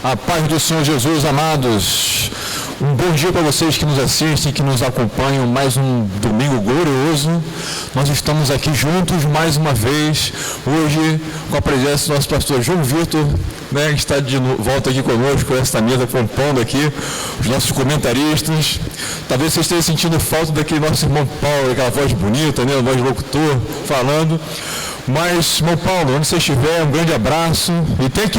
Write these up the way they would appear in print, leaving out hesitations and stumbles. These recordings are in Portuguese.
A paz do Senhor Jesus, amados. Um bom dia para vocês que nos assistem, que nos acompanham. Mais um domingo glorioso. Nós estamos aqui juntos mais uma vez, hoje com a presença do nosso pastor João Vitor, né, que está de volta aqui conosco, esta mesa compondo aqui, os nossos comentaristas. Talvez vocês tenham sentido falta daquele nosso irmão Paulo, aquela voz bonita, né, a voz locutor, falando. Mas, irmão Paulo, onde você estiver, um grande abraço. E tem aqui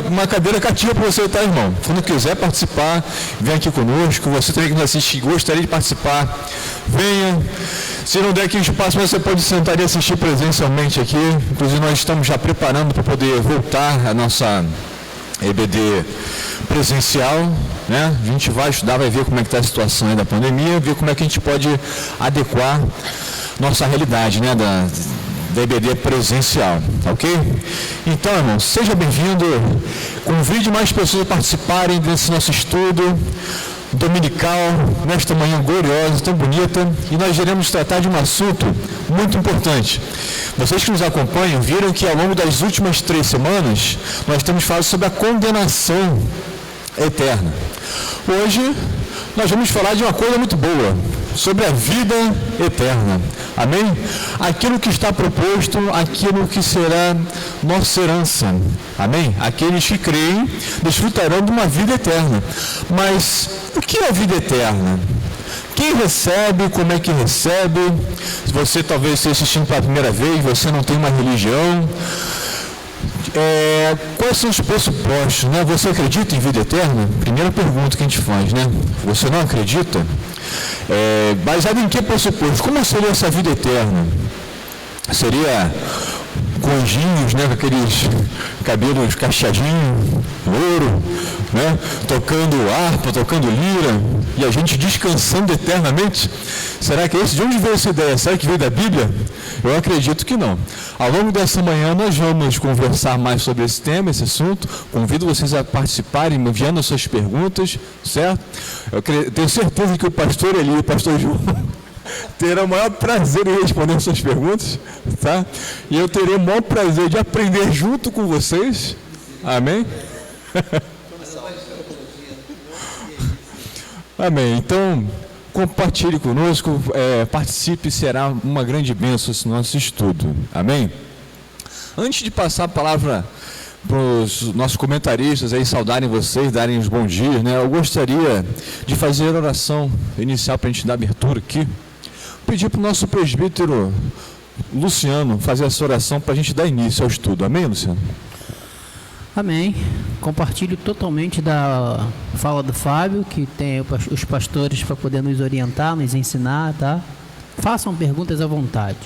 uma cadeira cativa para você, tá, irmão? Quando quiser participar, vem aqui conosco. Você também que nos assiste e gostaria de participar, venha. Se não der aqui espaço, você pode sentar e assistir presencialmente aqui. Inclusive, nós estamos já preparando para poder voltar a nossa EBD presencial, né? A gente vai estudar, vai ver como é que está a situação aí da pandemia, ver como é que a gente pode adequar nossa realidade, né, da EBD presencial, ok? Então, irmão, seja bem-vindo, convide mais pessoas a participarem desse nosso estudo dominical, nesta manhã gloriosa, tão bonita, e nós iremos tratar de um assunto muito importante. Vocês que nos acompanham viram que ao longo das últimas 3 semanas, nós temos falado sobre a condenação eterna. Hoje, nós vamos falar de uma coisa muito boa, sobre a vida eterna. Amém? Aquilo que está proposto, aquilo que será nossa herança. Amém? Aqueles que creem desfrutarão de uma vida eterna. Mas o que é a vida eterna? Quem recebe, como é que recebe? Se você talvez esteja assistindo pela primeira vez, você não tem uma religião. Quais são os pressupostos, né? Você acredita em vida eterna? Primeira pergunta que a gente faz, né? Você não acredita? Baseado em que pressuposto? Como seria essa vida eterna? Seria com anjinhos, né? Com aqueles cabelos cacheadinhos, louro, né? Tocando harpa, tocando lira, e a gente descansando eternamente? Será que é isso? De onde veio essa ideia? Será que veio da Bíblia? Eu acredito que não. Ao longo dessa manhã nós vamos conversar mais sobre esse tema, esse assunto. Convido vocês a participarem, enviando as suas perguntas, certo? Eu tenho certeza que o pastor Eli e o pastor João terão o maior prazer em responder as suas perguntas, tá? E eu terei o maior prazer de aprender junto com vocês. Amém? Amém. Então, compartilhe conosco, participe, será uma grande bênção esse nosso estudo. Amém? Antes de passar a palavra para os nossos comentaristas aí saudarem vocês, darem os bons dias, né? Eu gostaria de fazer a oração inicial para a gente dar abertura aqui. Pedir para o nosso presbítero Luciano fazer essa oração para a gente dar início ao estudo. Amém, Luciano? Amém. Compartilho totalmente da fala do Fábio, que tem os pastores para poder nos orientar, nos ensinar, tá? Façam perguntas à vontade.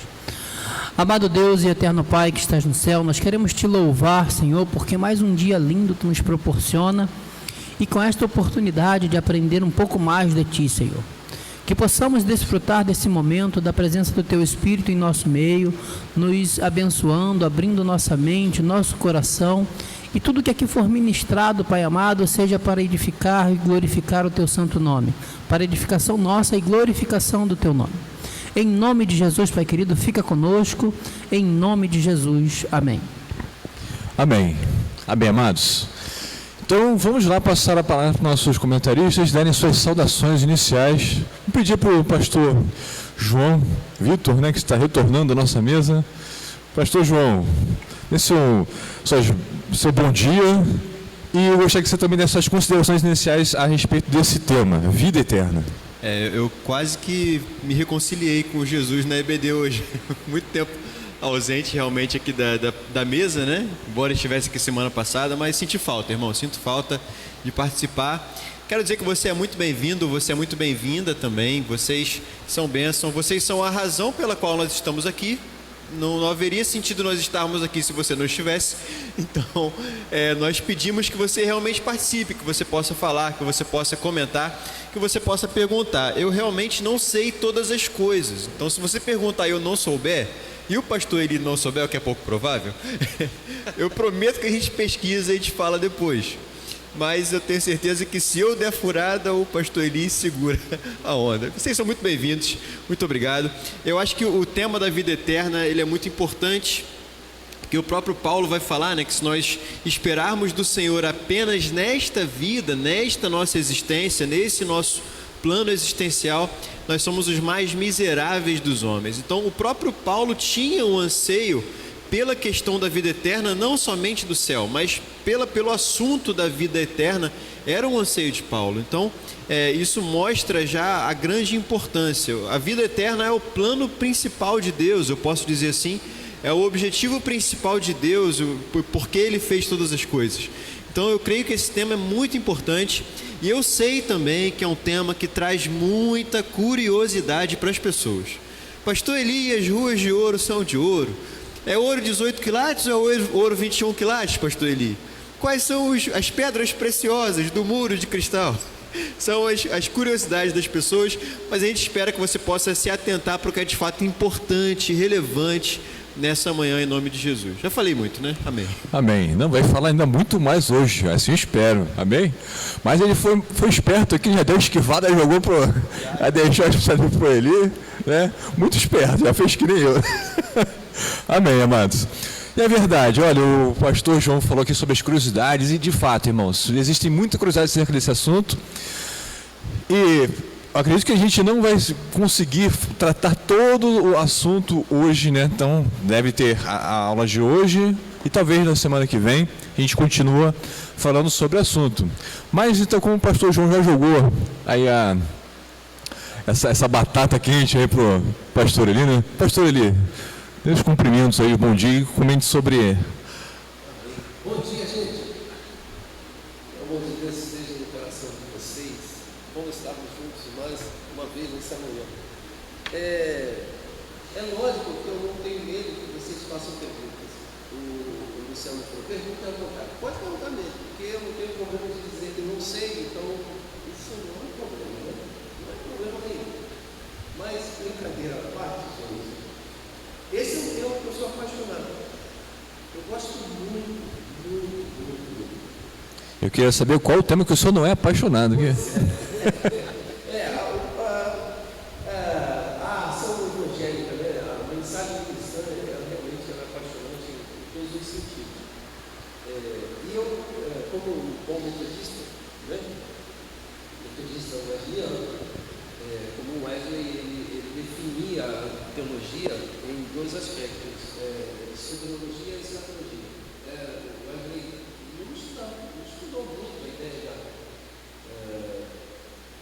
Amado Deus e eterno Pai que estás no céu, nós queremos te louvar, Senhor, porque mais um dia lindo tu nos proporciona, e com esta oportunidade de aprender um pouco mais de ti, Senhor. Que possamos desfrutar desse momento, da presença do Teu Espírito em nosso meio, nos abençoando, abrindo nossa mente, nosso coração, e tudo que aqui for ministrado, Pai amado, seja para edificar e glorificar o Teu santo nome, para edificação nossa e glorificação do Teu nome. Em nome de Jesus, Pai querido, fica conosco, em nome de Jesus, amém. Amém. Amém, amados. Então, vamos lá passar a palavra para os nossos comentaristas, darem suas saudações iniciais. Vou pedir para o pastor João Vitor, né, que está retornando à nossa mesa. Pastor João, dê seu bom dia, e eu gostaria que você também desse suas considerações iniciais a respeito desse tema, vida eterna. Eu quase que me reconciliei com Jesus na EBD hoje. Muito tempo ausente realmente aqui da mesa, né? Embora estivesse aqui semana passada, mas senti falta, irmão, sinto falta de participar. Quero dizer que você é muito bem-vindo, você é muito bem-vinda também, vocês são bênção, vocês são a razão pela qual nós estamos aqui. Não haveria sentido nós estarmos aqui se você não estivesse. Então, nós pedimos que você realmente participe, que você possa falar, que você possa comentar, que você possa perguntar. Eu realmente não sei todas as coisas. Então, se você perguntar e eu não souber, e o pastor ele não souber, o que é pouco provável, eu prometo que a gente pesquisa e a gente fala depois. Mas eu tenho certeza que se eu der furada, o pastor Eli segura a onda. Vocês são muito bem-vindos, muito obrigado. Eu acho que o tema da vida eterna ele é muito importante, Porque o próprio Paulo vai falar, né, que se nós esperarmos do Senhor apenas nesta vida, nesta nossa existência, nesse nosso plano existencial, nós somos os mais miseráveis dos homens. Então o próprio Paulo tinha um anseio pela questão da vida eterna, não somente do céu, mas pelo assunto da vida eterna, era um anseio de Paulo. Então isso mostra já a grande importância. A vida eterna é o plano principal de Deus, eu posso dizer assim, é o objetivo principal de Deus, porque Ele fez todas as coisas. Então eu creio que esse tema é muito importante, e eu sei também que é um tema que traz muita curiosidade para as pessoas. Pastor Eli, as ruas de ouro são de ouro? É ouro 18 quilates ou é ouro 21 quilates, pastor Eli? Quais são as pedras preciosas do muro de cristal? São as curiosidades das pessoas, mas a gente espera que você possa se atentar para o que é de fato importante, relevante nessa manhã, em nome de Jesus. Já falei muito, né? Amém. Amém. Não, vai falar ainda muito mais hoje, assim eu espero. Amém? Mas ele foi esperto aqui, já deu esquivada, jogou já deixou a especialidade para ele, né? Muito esperto, já fez que nem eu. Amém, amados. E é verdade, olha, o pastor João falou aqui sobre as curiosidades, e de fato, irmãos, existem muitas curiosidades acerca desse assunto, e acredito que a gente não vai conseguir tratar todo o assunto hoje, né? Então, deve ter a aula de hoje, e talvez na semana que vem a gente continua falando sobre o assunto. Mas então, como o pastor João já jogou aí essa batata quente aí pro pastor Eli, né? Pastor Eli, meus cumprimentos aí, bom dia, e comente sobre... Bom dia, gente. O amor de Deus esteja no coração de vocês. Bom estarmos juntos mais uma vez nessa manhã. É lógico que eu não tenho medo que vocês façam perguntas. O Luciano falou, pergunta à vontade. Pode perguntar mesmo, porque eu não tenho problema de dizer que não sei, então isso não é problema, né? Não é problema nenhum. Mas, brincadeira à parte, gente, esse é um tema que eu sou apaixonado. Eu gosto muito. Eu queria saber qual o tema que o senhor não é apaixonado. A ação evangélica, né? A mensagem cristã, realmente é apaixonante em todos os sentidos. E eu, como um bom metodista, né? Metodista wesleyano, como o Wesley, ele definia a teologia em dois aspectos, soteriologia e escatologia. O Wesley não estudou muito a ideia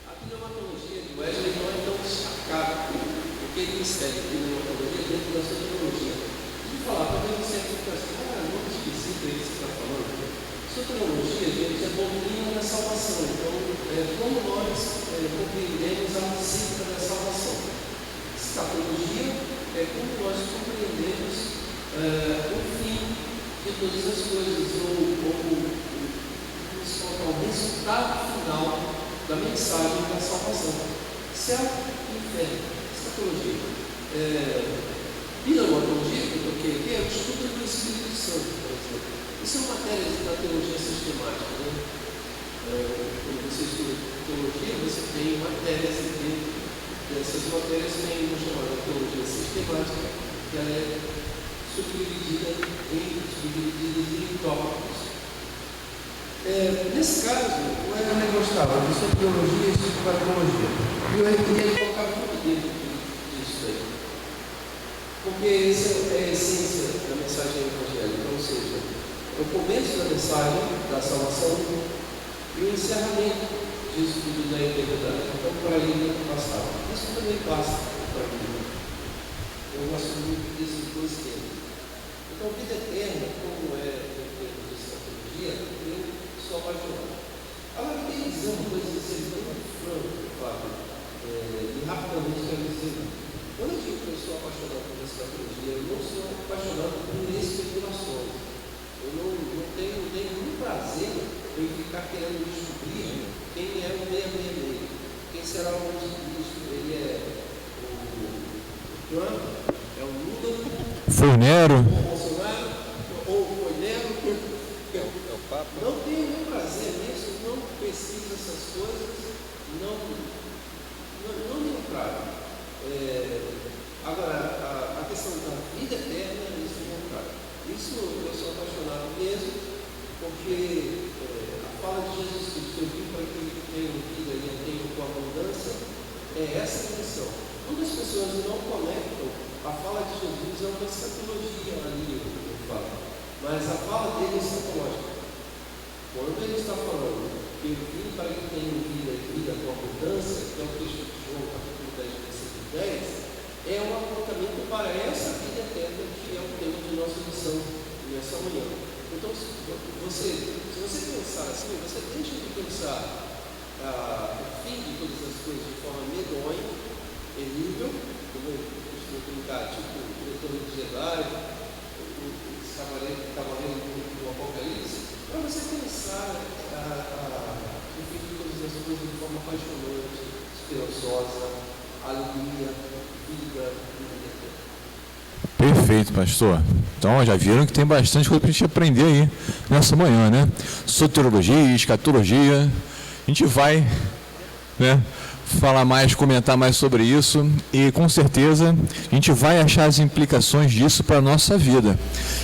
a pneumatologia de Wesley não é tão destacada, porque ele insere a pneumatologia dentro da soteriologia. De falar, talvez você fique assim, muito esquisito aí que você está falando. Soteriologia, gente, é doutrina da salvação. Então, como nós compreendemos a receita da salvação. Escatologia é como nós compreendemos o fim de todas as coisas, o resultado final da mensagem da salvação. Céu e inferno. Escatologia. Pneumatologia, que eu toquei aqui, é o estudo do Espírito Santo, por exemplo. Isso é uma matéria da teologia sistemática, né? Quando você estuda teologia, você tem matérias dentro dessas matérias, tem uma chamada teologia sistemática, que ela é subdividida em tópicos. Nesse caso, o Wesley gostava de soteriologia e escatologia. E eu queria colocar muito dentro disso aí. Porque essa é a essência da mensagem evangélica, ou seja, é o começo da mensagem da salvação e o encerramento disso tudo da eternidade. Então, por aí não passava. Isso também passa para mim. Eu gosto muito desses dois temas. Então, vida eterna, como é o termo de escatologia, eu sou apaixonado. Agora, eu queria dizer uma coisa que vocês estão muito franco, Fábio, e rapidamente quero dizer. Quando eu digo que eu sou apaixonado por escatologia, eu não sou apaixonado por especulações. Eu não tenho nenhum prazer em ficar querendo descobrir quem é o 666, quem será o anticristo. Ele é o Trump, é o Lula, Fornero, o Bolsonaro, ou o Fornero, é o Papa. Não tenho nenhum prazer nisso, não pesquiso essas coisas, não me trago. Agora, a questão da vida eterna, isso não trago. Isso essa dimensão. Quando as pessoas não conectam, a fala de Jesus é uma escatologia ali, eu falo. Mas a fala dele é escatológica. Quando ele está falando que eu vim para que tenham vida e vida com abundância, que é o texto de João, capítulo 10, versículo 10, é um apontamento para essa vida eterna que é o tema de nossa lição nessa manhã. Então, se você pensar assim, você deixa de pensar o fim de todas as coisas de forma medonha, terrível, como eu costumo brincar, tipo o Retorno de Jedi, os cavaleiros do Apocalipse, para você pensar o fim de todas as coisas de forma apaixonante, esperançosa, alegria, vida. Perfeito, pastor. Então, já viram que tem bastante coisa para a gente aprender aí nessa manhã, né? Soteriologia, escatologia. A gente vai, né, falar mais, comentar mais sobre isso e, com certeza, a gente vai achar as implicações disso para a nossa vida.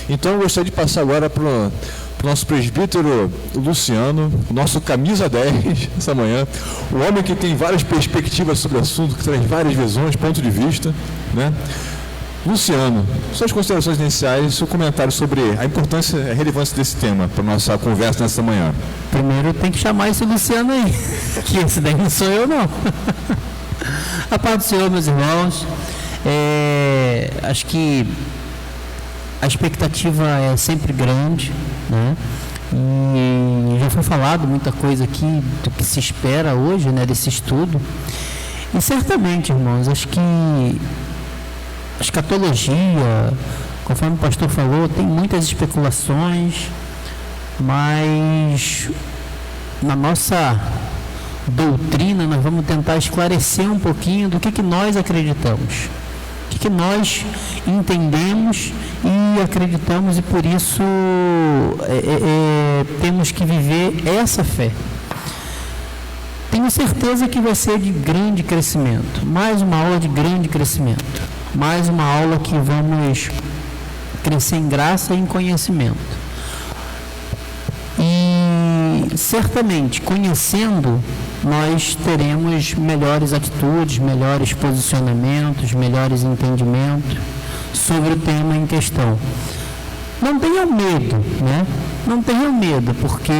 Então, eu gostaria de passar agora para o nosso presbítero Luciano, o nosso camisa 10 essa manhã, o homem que tem várias perspectivas sobre o assunto, que traz várias visões, pontos de vista, né? Luciano, suas considerações iniciais, seu comentário sobre a importância e a relevância desse tema para a nossa conversa nessa manhã. Primeiro tem que chamar esse Luciano aí, que esse daí não sou eu não. A paz do Senhor, meus irmãos, acho que a expectativa é sempre grande, né? E já foi falado muita coisa aqui do que se espera hoje, né, desse estudo. E certamente, irmãos, acho que a escatologia, conforme o pastor falou, tem muitas especulações, mas na nossa doutrina nós vamos tentar esclarecer um pouquinho do que nós acreditamos, o que nós entendemos e acreditamos, e por isso temos que viver essa fé. Tenho certeza que vai ser de grande crescimento, mais uma aula de grande crescimento. Mais uma aula que vamos crescer em graça e em conhecimento. E certamente, conhecendo, nós teremos melhores atitudes, melhores posicionamentos, melhores entendimentos sobre o tema em questão. Não tenham medo, né? Não tenham medo, porque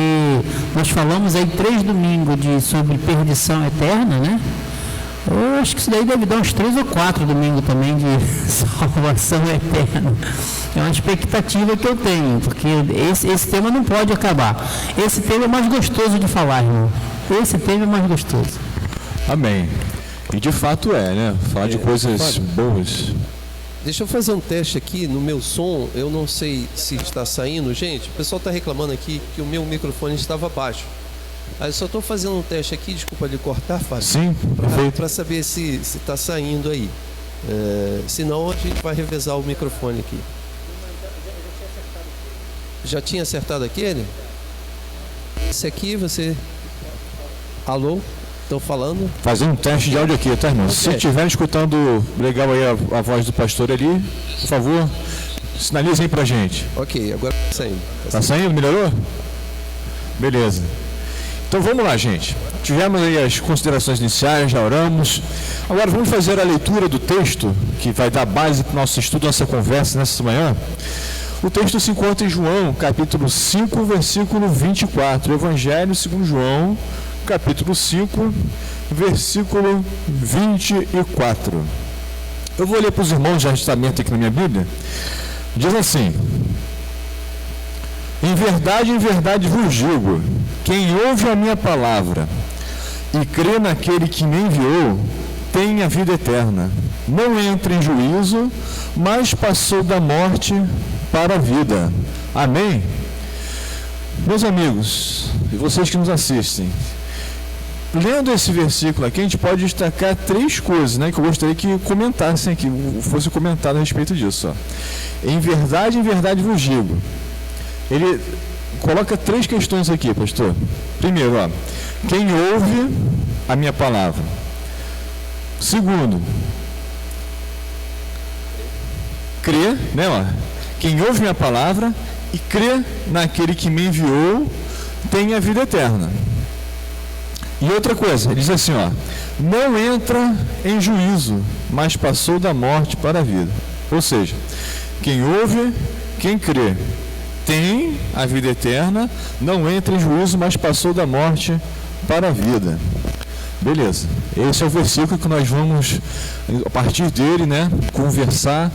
nós falamos aí 3 domingos sobre perdição eterna, né? Eu acho que isso daí deve dar uns 3 ou 4 domingos também de salvação eterna. É uma expectativa que eu tenho, porque esse tema não pode acabar. Esse tema é mais gostoso de falar, irmão. Esse tema é mais gostoso. Amém. E de fato né? Falar de coisas boas. Deixa eu fazer um teste aqui no meu som. Eu não sei se está saindo. Gente, o pessoal está reclamando aqui que o meu microfone estava baixo. Aí eu só estou fazendo um teste aqui, desculpa lhe cortar, Fábio. Sim, perfeito. Para saber se está saindo aí. Senão a gente vai revezar o microfone aqui. Já tinha acertado aquele? Esse aqui você... Alô? Estão falando? Fazendo um teste de áudio aqui, tá, irmão? Okay. Se estiver escutando legal aí a voz do pastor ali, por favor, sinalizem aí pra gente. Ok, agora está saindo. Tá saindo? Melhorou? Beleza. Então vamos lá, gente. Tivemos aí as considerações iniciais, já oramos. Agora vamos fazer a leitura do texto, que vai dar base para o nosso estudo, nossa conversa nessa manhã. O texto se encontra em João, capítulo 5, versículo 24. Evangelho segundo João, capítulo 5, versículo 24. Eu vou ler para os irmãos de ajustamento aqui na minha Bíblia. Diz assim: em verdade vos digo, quem ouve a minha palavra e crê naquele que me enviou, tem a vida eterna. Não entra em juízo, mas passou da morte para a vida. Amém? Meus amigos, e vocês que nos assistem, lendo esse versículo aqui, a gente pode destacar 3 coisas, né, que eu gostaria que comentassem aqui, fosse comentado a respeito disso. Ó. Em verdade vos digo. Ele coloca 3 questões aqui, pastor. Primeiro, quem ouve a minha palavra. Segundo, crê, né? Quem ouve minha palavra e crê naquele que me enviou, tem a vida eterna. E outra coisa, ele diz assim, não entra em juízo, mas passou da morte para a vida. Ou seja, quem ouve, quem crê, tem a vida eterna, não entra em juízo, mas passou da morte para a vida. Beleza, esse é o versículo que nós vamos, a partir dele, né, conversar,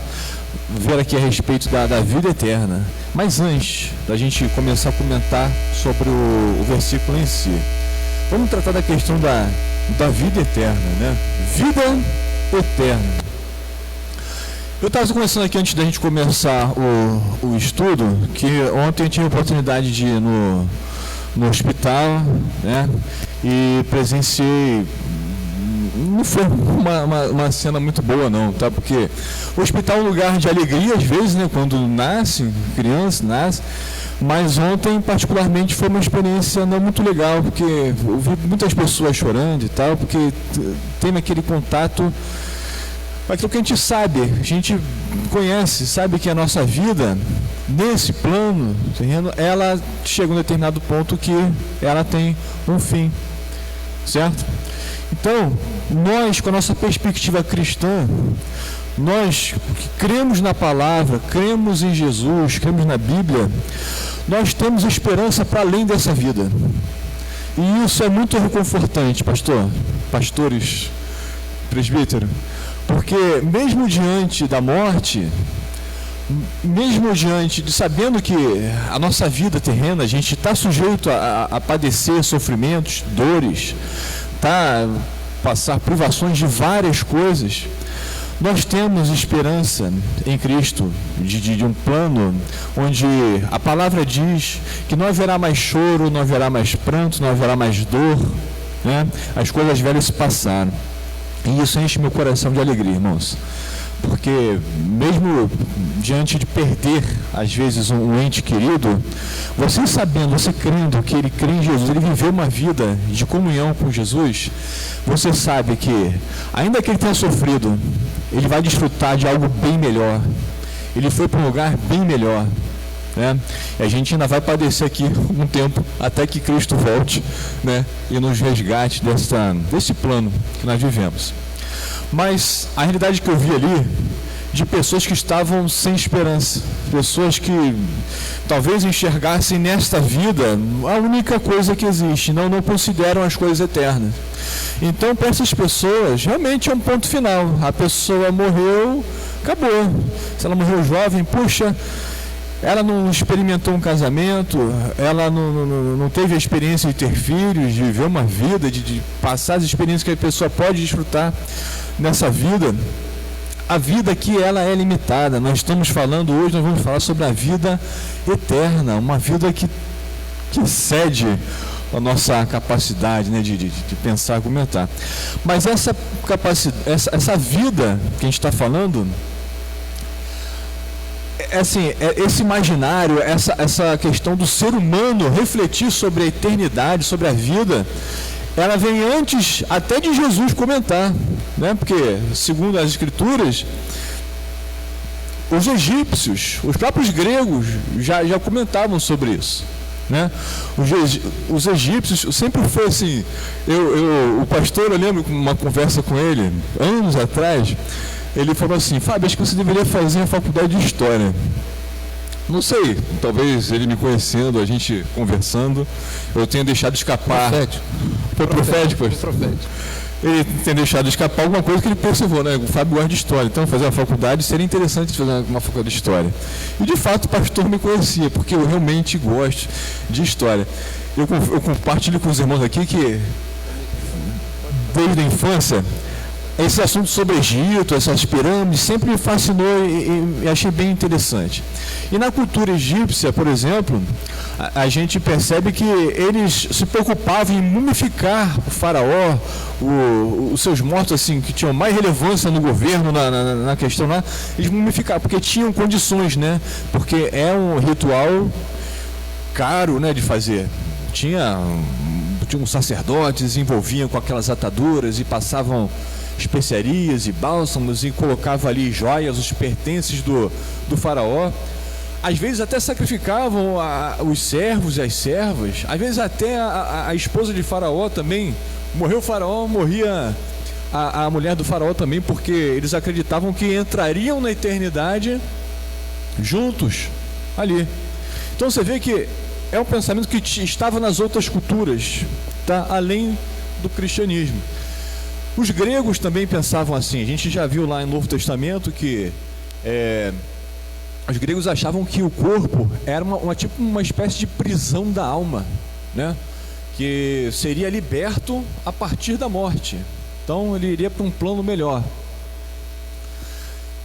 ver aqui a respeito da vida eterna. Mas antes da gente começar a comentar sobre o versículo em si, vamos tratar da questão da vida eterna, né? Vida eterna. Eu estava conversando aqui antes da gente começar o estudo, que ontem eu tive a oportunidade de ir no hospital, né? E presenciei, não foi uma cena muito boa não, tá? Porque o hospital é um lugar de alegria às vezes, né? Quando nasce, criança nasce, mas ontem particularmente foi uma experiência não muito legal, porque eu vi muitas pessoas chorando e tal, porque tem aquele contato, aquilo que a gente sabe, a gente conhece, sabe que a nossa vida, nesse plano terreno, ela chega a um determinado ponto que ela tem um fim, certo? Então, nós, com a nossa perspectiva cristã, nós que cremos na palavra, cremos em Jesus, cremos na Bíblia, nós temos esperança para além dessa vida. E isso é muito reconfortante, pastores, presbítero, porque mesmo diante da morte, mesmo diante de sabendo que a nossa vida terrena, a gente está sujeito a padecer sofrimentos, dores, passar privações de várias coisas, nós temos esperança em Cristo, de um plano onde a palavra diz que não haverá mais choro, não haverá mais pranto, não haverá mais dor, né? As coisas velhas se passaram. E isso enche meu coração de alegria, irmãos. Porque mesmo diante de perder, às vezes, um ente querido, você sabendo, você crendo que ele crê em Jesus, ele viveu uma vida de comunhão com Jesus, você sabe que, ainda que ele tenha sofrido, ele vai desfrutar de algo bem melhor. Ele foi para um lugar bem melhor, né? E a gente ainda vai padecer aqui um tempo, até que Cristo volte, né? E nos resgate desse plano que nós vivemos. Mas a realidade que eu vi ali, de pessoas que estavam sem esperança, pessoas que talvez enxergassem nesta vida a única coisa que existe, não consideram as coisas eternas. Então, para essas pessoas, realmente é um ponto final. A pessoa morreu, acabou. Se ela morreu jovem, puxa, ela não experimentou um casamento, ela não teve a experiência de ter filhos, de viver uma vida, de passar as experiências que a pessoa pode desfrutar nessa vida. A vida aqui, ela é limitada. Nós estamos falando hoje, nós vamos falar sobre a vida eterna, uma vida que excede a nossa capacidade, né, de pensar, argumentar. Mas essa capacidade, essa vida que a gente está falando, assim, esse imaginário, essa questão do ser humano refletir sobre a eternidade, sobre a vida, ela vem antes até de Jesus comentar, né? Porque, segundo as Escrituras, os egípcios, os próprios gregos já comentavam sobre isso, né? Os egípcios sempre foi assim. O pastor, eu lembro uma conversa com ele anos atrás. Ele falou assim: Fábio, acho que você deveria fazer a faculdade de História. Não sei, talvez ele me conhecendo, a gente conversando, eu tenha deixado escapar. Foi profético? Ele tenha deixado escapar alguma coisa que ele percebeu, né? O Fábio gosta de História, então fazer uma faculdade seria interessante fazer uma faculdade de História. E de fato o pastor me conhecia, porque eu realmente gosto de História. Eu compartilho com os irmãos aqui que, desde a infância, esse assunto sobre Egito, essas pirâmides, sempre me fascinou e achei bem interessante. E na cultura egípcia, por exemplo, a gente percebe que eles se preocupavam em mumificar o faraó, os seus mortos, assim, que tinham mais relevância no governo, na questão lá, eles mumificavam, porque tinham condições, né? Porque é um ritual caro, né, de fazer. Tinham sacerdotes, envolviam com aquelas ataduras e passavam especiarias e bálsamos e colocava ali joias, os pertences do faraó. Às vezes até sacrificavam os servos e as servas. Às vezes até a esposa de faraó também. Morreu o faraó, morria a mulher do faraó também, porque eles acreditavam que entrariam na eternidade juntos ali. Então você vê que é um pensamento que estava nas outras culturas, tá? Além do cristianismo. Os gregos também pensavam assim. A gente já viu lá no Novo Testamento que os gregos achavam que o corpo era uma espécie de prisão da alma, né? Que seria liberto a partir da morte. Então ele iria para um plano melhor.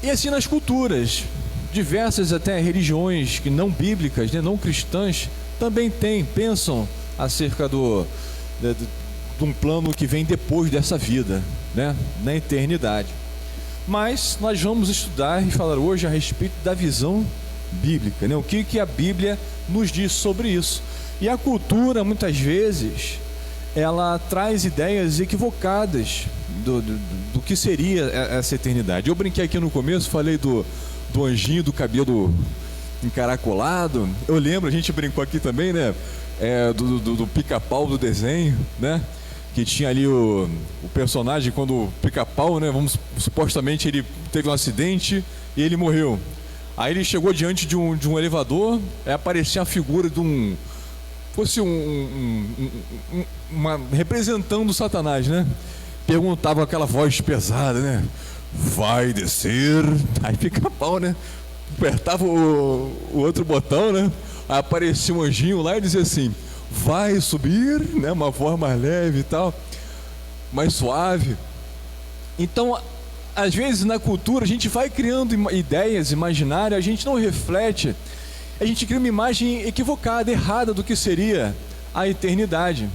E assim nas culturas, diversas até religiões que não bíblicas, né, não cristãs, também pensam acerca de um plano que vem depois dessa vida, né, na eternidade. Mas nós vamos estudar e falar hoje a respeito da visão bíblica, né? O que a Bíblia nos diz sobre isso. E a cultura, muitas vezes, ela traz ideias equivocadas do que seria essa eternidade. Eu brinquei aqui no começo, falei do anjinho do cabelo encaracolado. Eu lembro, a gente brincou aqui também, né? Do pica-pau do desenho, né? Que tinha ali o personagem, quando o pica-pau, né? Supostamente ele teve um acidente e ele morreu. Aí ele chegou diante de um elevador, aparecia a figura de representando o Satanás, né? Perguntava com aquela voz pesada, né? Vai descer. Aí pica-pau, né? Apertava o outro botão, né? Aí aparecia um anjinho lá e dizia assim: vai subir, né? Uma voz mais leve e tal, mais suave. Então, às vezes na cultura a gente vai criando ideias imaginárias, a gente não reflete, a gente cria uma imagem equivocada, errada do que seria a eternidade.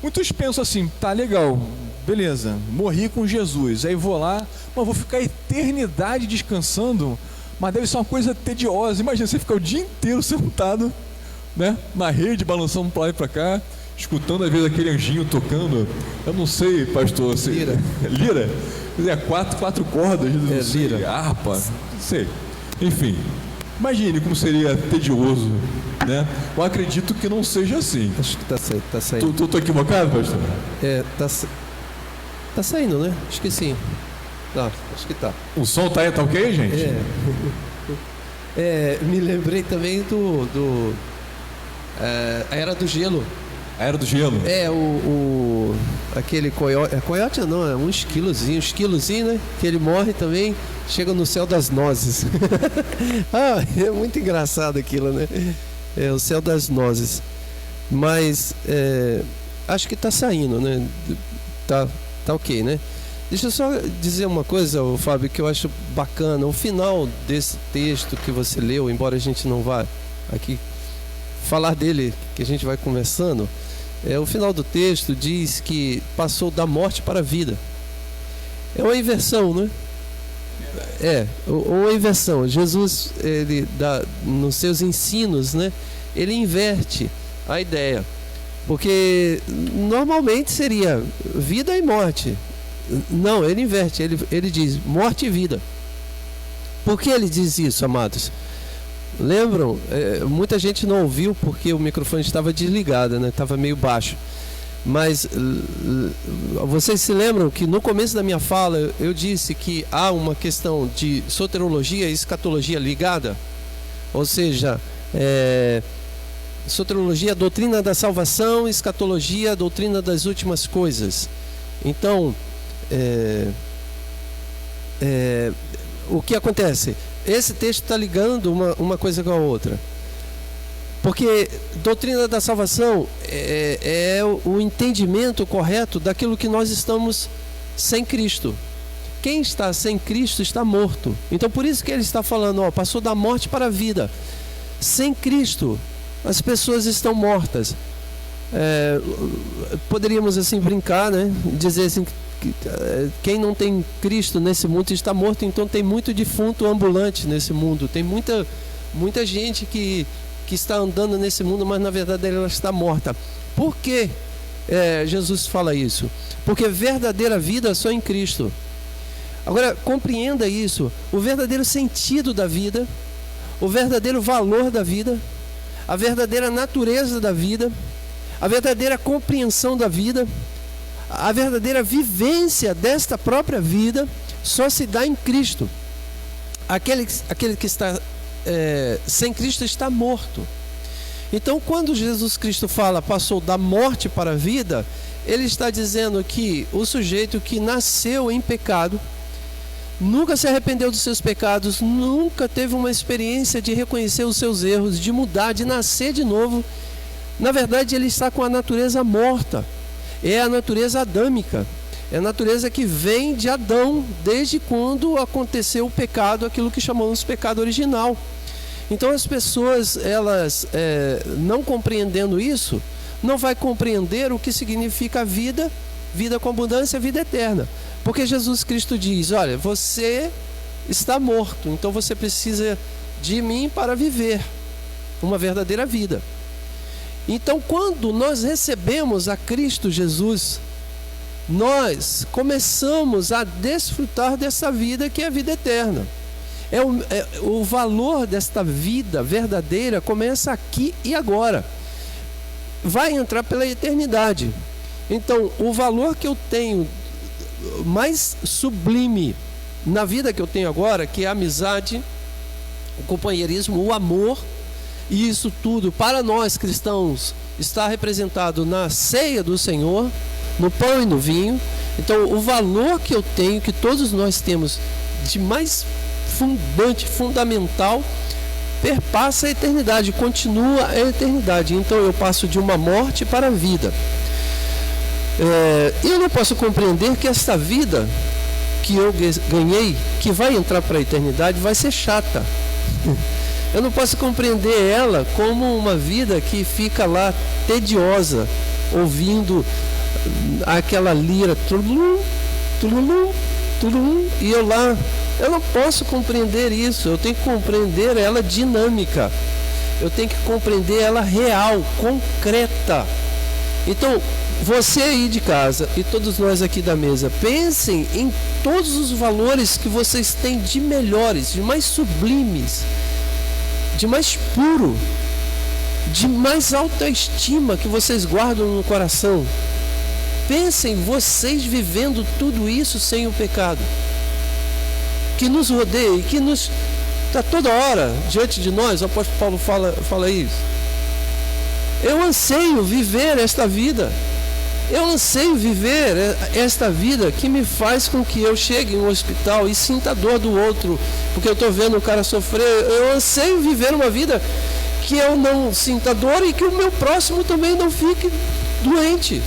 Muitos pensam assim: tá legal, beleza, morri com Jesus, aí vou lá, mas vou ficar a eternidade descansando, mas deve ser uma coisa tediosa. Imagina você ficar o dia inteiro sentado, né, na rede, balançando para lá e para cá, escutando às vezes aquele anjinho tocando. Eu não sei, pastor, lira? Lira? Quatro cordas, não sei, lira, harpa, não sei. Enfim, imagine como seria tedioso, né? Eu acredito que não seja assim. Acho que tá saindo. Tô equivocado, pastor? Tá saindo, né? Acho que sim. Não, acho que tá. O som tá ok, gente? Me lembrei também a Era do Gelo. A Era do Gelo? Aquele coiote. Coiote não, é um esquilozinho, né? Que ele morre também, chega no céu das nozes. É muito engraçado aquilo, né? É o céu das nozes. Mas acho que tá saindo, né? Tá ok, né? Deixa eu só dizer uma coisa, Fábio, que eu acho bacana. O final desse texto que você leu, embora a gente não vá aqui falar dele, que a gente vai conversando, o final do texto diz que passou da morte para a vida. É uma inversão, né? Uma inversão. Jesus, ele nos seus ensinos, né, ele inverte a ideia. Porque normalmente seria vida e morte. Não, ele inverte, ele diz morte e vida. Por que ele diz isso, amados? Lembram? Muita gente não ouviu porque o microfone estava desligado, né? Estava meio baixo. Mas vocês se lembram que no começo da minha fala eu disse que há uma questão de soteriologia e escatologia ligada? Ou seja, soteriologia, doutrina da salvação, escatologia, doutrina das últimas coisas. Então, o que acontece? Esse texto está ligando uma coisa com a outra. Porque doutrina da salvação é o entendimento correto daquilo que nós estamos sem Cristo. Quem está sem Cristo está morto. Então por isso que ele está falando, passou da morte para a vida. Sem Cristo, as pessoas estão mortas. Poderíamos assim brincar, né? Dizer assim, quem não tem Cristo nesse mundo está morto. Então tem muito defunto ambulante nesse mundo. Tem muita gente que está andando nesse mundo, mas na verdade ela está morta. Por que Jesus fala isso? Porque verdadeira vida só em Cristo. Agora compreenda isso. O verdadeiro sentido da vida, o verdadeiro valor da vida, a verdadeira natureza da vida, a verdadeira compreensão da vida, A verdadeira vivência desta própria vida só se dá em Cristo. Aquele que está sem Cristo está morto. Então, quando Jesus Cristo fala, passou da morte para a vida, ele está dizendo que o sujeito que nasceu em pecado, nunca se arrependeu dos seus pecados, nunca teve uma experiência de reconhecer os seus erros, de mudar, de nascer de novo, na verdade ele está com a natureza morta. É a natureza adâmica, é a natureza que vem de Adão, desde quando aconteceu o pecado, aquilo que chamamos de pecado original. Então as pessoas, elas não compreendendo isso, não vai compreender o que significa a vida, vida com abundância, vida eterna. Porque Jesus Cristo diz, olha, você está morto, então você precisa de mim para viver uma verdadeira vida. Então, quando nós recebemos a Cristo Jesus, nós começamos a desfrutar dessa vida que é a vida eterna. O valor desta vida verdadeira começa aqui e agora. Vai entrar pela eternidade. Então, o valor que eu tenho mais sublime na vida que eu tenho agora, que é a amizade, o companheirismo, o amor, e isso tudo para nós cristãos está representado na ceia do Senhor, no pão e no vinho. Então o valor que eu tenho, que todos nós temos de mais fundamental, perpassa a eternidade, continua a eternidade. Então eu passo de uma morte para a vida. Eu não posso compreender que esta vida que eu ganhei, que vai entrar para a eternidade, vai ser chata. Eu não posso compreender ela como uma vida que fica lá tediosa, ouvindo aquela lira, tulum, tulum, tulum, e eu lá. Eu não posso compreender isso. Eu tenho que compreender ela dinâmica. Eu tenho que compreender ela real, concreta. Então, você aí de casa e todos nós aqui da mesa, pensem em todos os valores que vocês têm de melhores, de mais sublimes, de mais puro, de mais alta estima que vocês guardam no coração. Pensem vocês vivendo tudo isso sem o pecado que nos rodeia e que nos está toda hora diante de nós. O apóstolo Paulo fala isso. Eu anseio viver esta vida. Eu anseio viver esta vida que me faz com que eu chegue em um hospital e sinta a dor do outro, porque eu estou vendo o cara sofrer. Eu anseio viver uma vida que eu não sinta dor e que o meu próximo também não fique doente.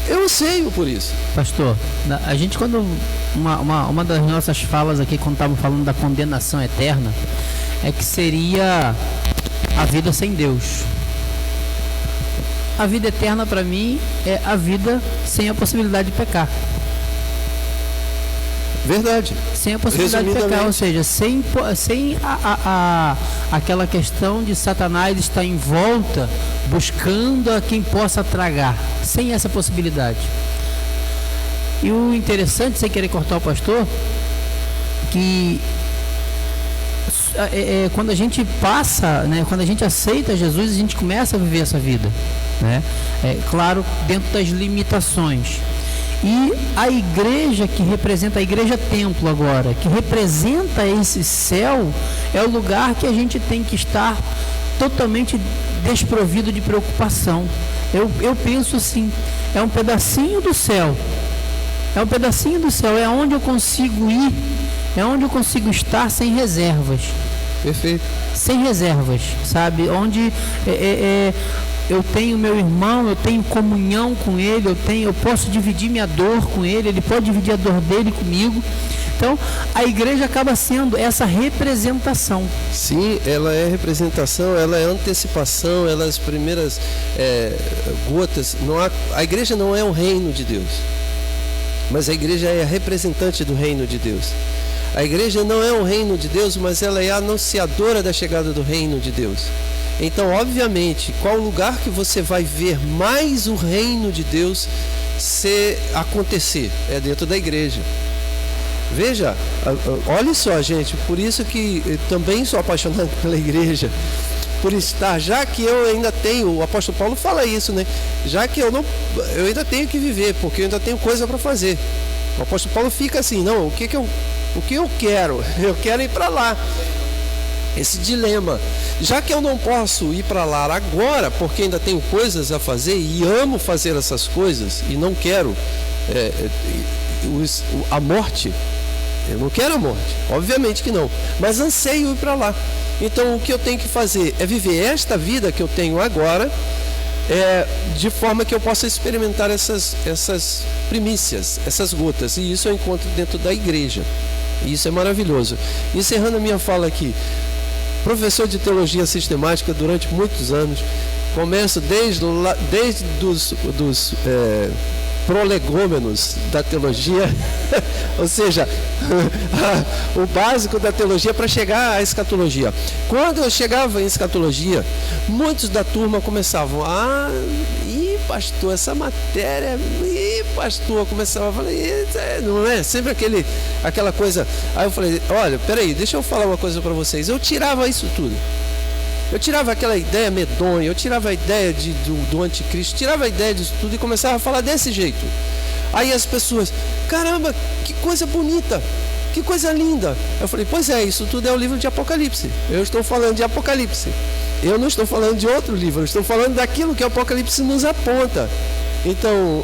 Eu anseio por isso. Pastor, a gente quando... Uma das nossas falas aqui, quando estávamos falando da condenação eterna, é que seria a vida sem Deus. A vida eterna para mim é a vida sem a possibilidade de pecar. Verdade. Sem a possibilidade de pecar, ou seja, sem aquela questão de Satanás estar em volta buscando a quem possa tragar. Sem essa possibilidade. E o interessante, sem querer cortar o pastor, que quando a gente passa, né, quando a gente aceita Jesus, a gente começa a viver essa vida, né? Claro, dentro das limitações. E a igreja que representa, a igreja templo agora, que representa esse céu, é o lugar que a gente tem que estar totalmente desprovido de preocupação. Eu penso assim, é um pedacinho do céu. É um pedacinho do céu, é onde eu consigo ir, é onde eu consigo estar sem reservas. Perfeito. Sem reservas, sabe? Onde eu tenho meu irmão, eu tenho comunhão com ele, eu posso dividir minha dor com ele, ele pode dividir a dor dele comigo. Então, a igreja acaba sendo essa representação. Sim, ela é representação, ela é antecipação, ela é as primeiras gotas. A igreja não é o reino de Deus, mas a igreja é a representante do reino de Deus. A igreja não é o reino de Deus, mas ela é a anunciadora da chegada do reino de Deus. Então, obviamente, qual lugar que você vai ver mais o reino de Deus se acontecer? É dentro da igreja. Veja, olha só, gente, por isso que eu também sou apaixonado pela igreja, por estar, já que eu ainda tenho, o apóstolo Paulo fala isso, né? Já que eu ainda tenho que viver, porque eu ainda tenho coisa para fazer. O apóstolo Paulo fica assim, não, o que eu quero? Eu quero ir para lá. Esse dilema. Já que eu não posso ir para lá agora, porque ainda tenho coisas a fazer e amo fazer essas coisas e não quero a morte, eu não quero a morte, obviamente que não, mas anseio ir para lá. Então o que eu tenho que fazer é viver esta vida que eu tenho agora, de forma que eu possa experimentar essas primícias, essas gotas, e isso eu encontro dentro da igreja, e isso é maravilhoso. Encerrando a minha fala aqui, professor de teologia sistemática durante muitos anos, começo desde dos prolegômenos da teologia, ou seja, o básico da teologia para chegar à escatologia. Quando eu chegava em escatologia, muitos da turma começavam, pastor, essa matéria, pastor, começava a falar, não é? Sempre aquela coisa. Aí eu falei, olha, peraí, deixa eu falar uma coisa para vocês. Eu tirava isso tudo. Eu tirava aquela ideia medonha, eu tirava a ideia do anticristo, tirava a ideia disso tudo e começava a falar desse jeito. Aí as pessoas, caramba, que coisa bonita, que coisa linda. Eu falei, pois é, isso tudo é o livro de Apocalipse. Eu estou falando de Apocalipse. Eu não estou falando de outro livro, eu estou falando daquilo que o Apocalipse nos aponta. Então,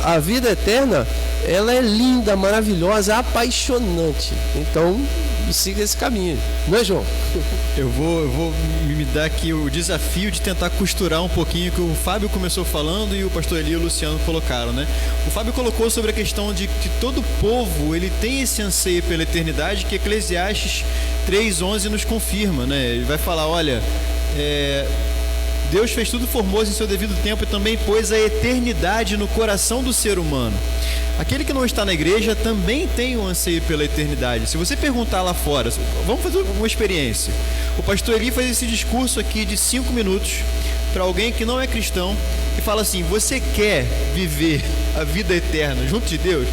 a vida eterna, ela é linda, maravilhosa, apaixonante. Então, siga esse caminho, não é, João? Eu vou me dar aqui o desafio de tentar costurar um pouquinho que o Fábio começou falando e o pastor Eli e o Luciano colocaram, né? O Fábio colocou sobre a questão de que todo povo, ele tem esse anseio pela eternidade, que Eclesiastes 3:11 nos confirma, né? Ele vai falar, olha, Deus fez tudo formoso em seu devido tempo e também pôs a eternidade no coração do ser humano. Aquele que não está na igreja também tem um anseio pela eternidade. Se você perguntar lá fora, vamos fazer uma experiência. O pastor Eli faz esse discurso aqui de 5 minutos para alguém que não é cristão e fala assim, você quer viver a vida eterna junto de Deus?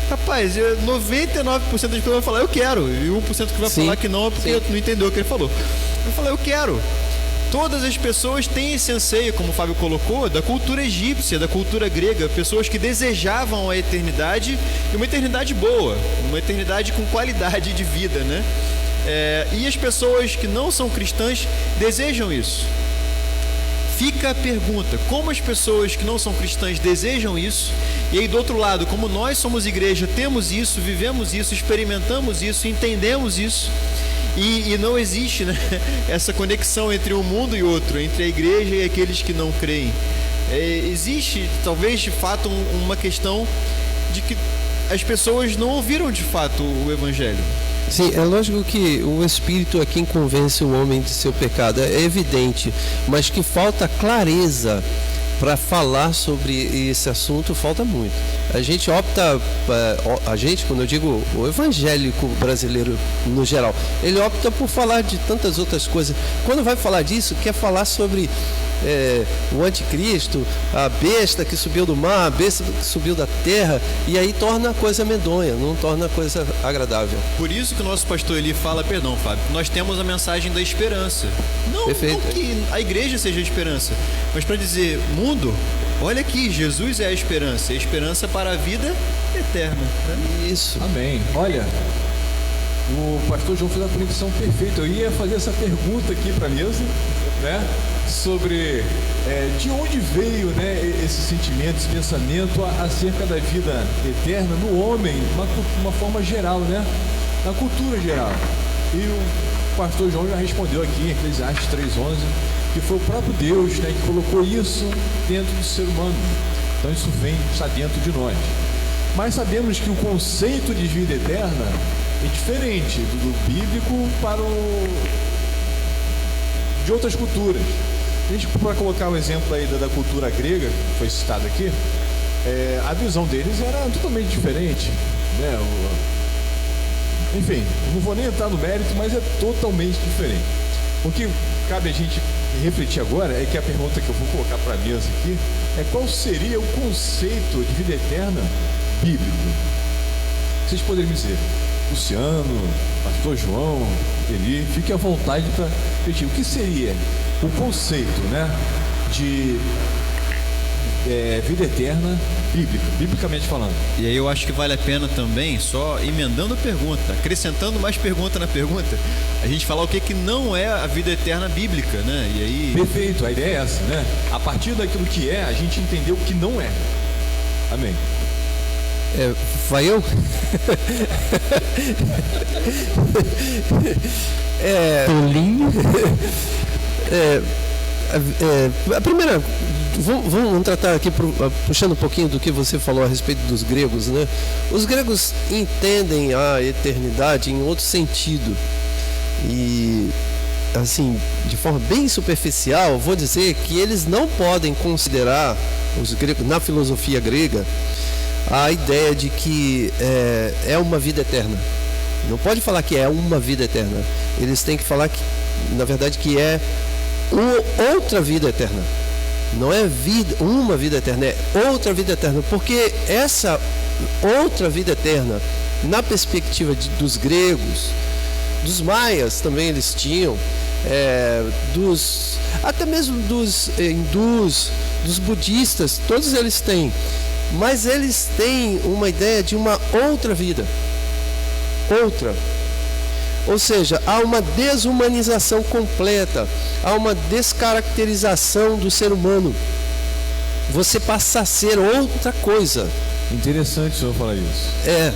Rapaz, 99% das pessoas vão falar, eu quero. E 1% que vai falar que não é porque não entendeu o que ele falou. Vai falar, eu quero. Todas as pessoas têm esse anseio, como o Fábio colocou, da cultura egípcia, da cultura grega, pessoas que desejavam a eternidade, e uma eternidade boa, uma eternidade com qualidade de vida, né? E as pessoas que não são cristãs desejam isso. Fica a pergunta, como as pessoas que não são cristãs desejam isso, e aí do outro lado, como nós somos igreja, temos isso, vivemos isso, experimentamos isso, entendemos isso, e não existe, né, essa conexão entre um mundo e outro, entre a igreja e aqueles que não creem. Existe, talvez, de fato, uma questão de que as pessoas não ouviram, de fato, o Evangelho. Sim, é lógico que o Espírito é quem convence o homem de seu pecado, é evidente, mas que falta clareza para falar sobre esse assunto, falta muito. A gente opta, quando eu digo o evangélico brasileiro no geral, ele opta por falar de tantas outras coisas. Quando vai falar disso, quer falar sobre o anticristo, a besta que subiu do mar, a besta que subiu da terra, e aí torna a coisa medonha, não torna a coisa agradável. Por isso que o nosso pastor Eli fala, perdão, Fábio, nós temos a mensagem da esperança. Não que a igreja seja a esperança, mas para dizer, mundo, olha aqui, Jesus é a esperança para a vida eterna, né? Isso. Amém. Olha, o pastor João fez a conexão perfeita. Eu ia fazer essa pergunta aqui para a mesa, né? Sobre de onde veio, né, esse sentimento, esse pensamento acerca da vida eterna no homem, de uma forma geral, né? Na cultura geral. E o pastor João já respondeu aqui em Eclesiastes 3:11, que foi o próprio Deus, né, que colocou isso dentro do ser humano. Então isso está dentro de nós. Mas sabemos que o conceito de vida eterna é diferente do bíblico para de outras culturas. A gente, para colocar um exemplo aí da cultura grega, que foi citado aqui, a visão deles era totalmente diferente, né? Enfim, não vou nem entrar no mérito, mas é totalmente diferente. O que cabe a gente refletir agora é que a pergunta que eu vou colocar para a mesa aqui é qual seria o conceito de vida eterna bíblico. Vocês poderiam me dizer, Luciano, pastor João, Eli, fique à vontade para repetir. O que seria o conceito, né, de vida eterna biblicamente falando. E aí eu acho que vale a pena também, só emendando a pergunta, acrescentando mais pergunta na pergunta, a gente falar o que não é a vida eterna bíblica, né? E aí... Perfeito, a ideia é essa, né? A partir daquilo que é, a gente entender o que não é. Amém. Vai eu? Tolinho. A primeira, vamos tratar aqui, puxando um pouquinho do que você falou a respeito dos gregos, né? Os gregos entendem a eternidade em outro sentido. E, assim, de forma bem superficial, vou dizer que eles não podem considerar, os gregos, na filosofia grega, a ideia de que é uma vida eterna. Não pode falar que é uma vida eterna. Eles têm que falar que, na verdade, que é outra vida eterna. Não é uma vida eterna, é outra vida eterna. Porque essa outra vida eterna, na perspectiva dos gregos, dos maias também eles tinham, até mesmo dos hindus, dos budistas, todos eles têm. Mas eles têm uma ideia de uma outra vida. Outra. Ou seja, há uma desumanização completa, há uma descaracterização do ser humano. Você passa a ser outra coisa. Interessante o senhor falar isso.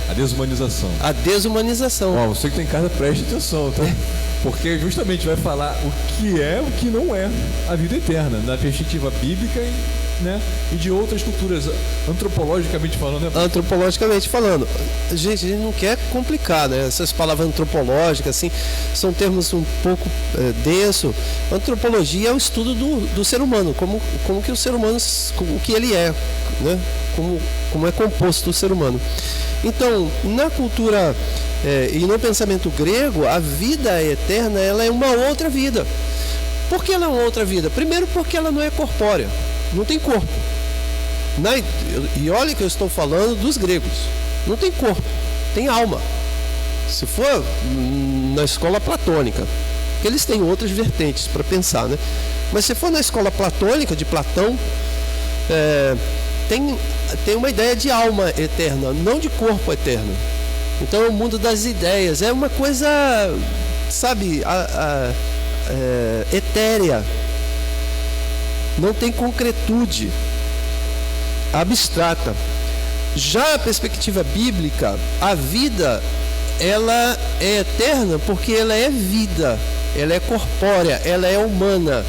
A desumanização. A desumanização. Você que tem em casa, preste atenção, tá? Porque justamente vai falar o que é, o que não é a vida eterna, na perspectiva bíblica e de outras culturas, antropologicamente falando. Né? Antropologicamente falando. Gente, a gente não quer complicar, né? Essas palavras antropológicas, assim, são termos um pouco denso. Antropologia é o estudo do ser humano, como que o ser humano, o que ele é, né? Como é composto o ser humano. Então, na cultura e no pensamento grego, a vida eterna, ela é uma outra vida. Por que ela é uma outra vida? Primeiro, porque ela não é corpórea, não tem corpo. E olha que eu estou falando dos gregos. Não tem corpo, tem alma. Se for na escola platônica, porque eles têm outras vertentes para pensar, né? Mas se for na escola platônica, de Platão, tem uma ideia de alma eterna, não de corpo eterno. Então é o mundo das ideias, é uma coisa, sabe, etérea, não tem concretude, abstrata. Já a perspectiva bíblica, a vida, ela é eterna porque ela é vida, ela é corpórea, ela é humana.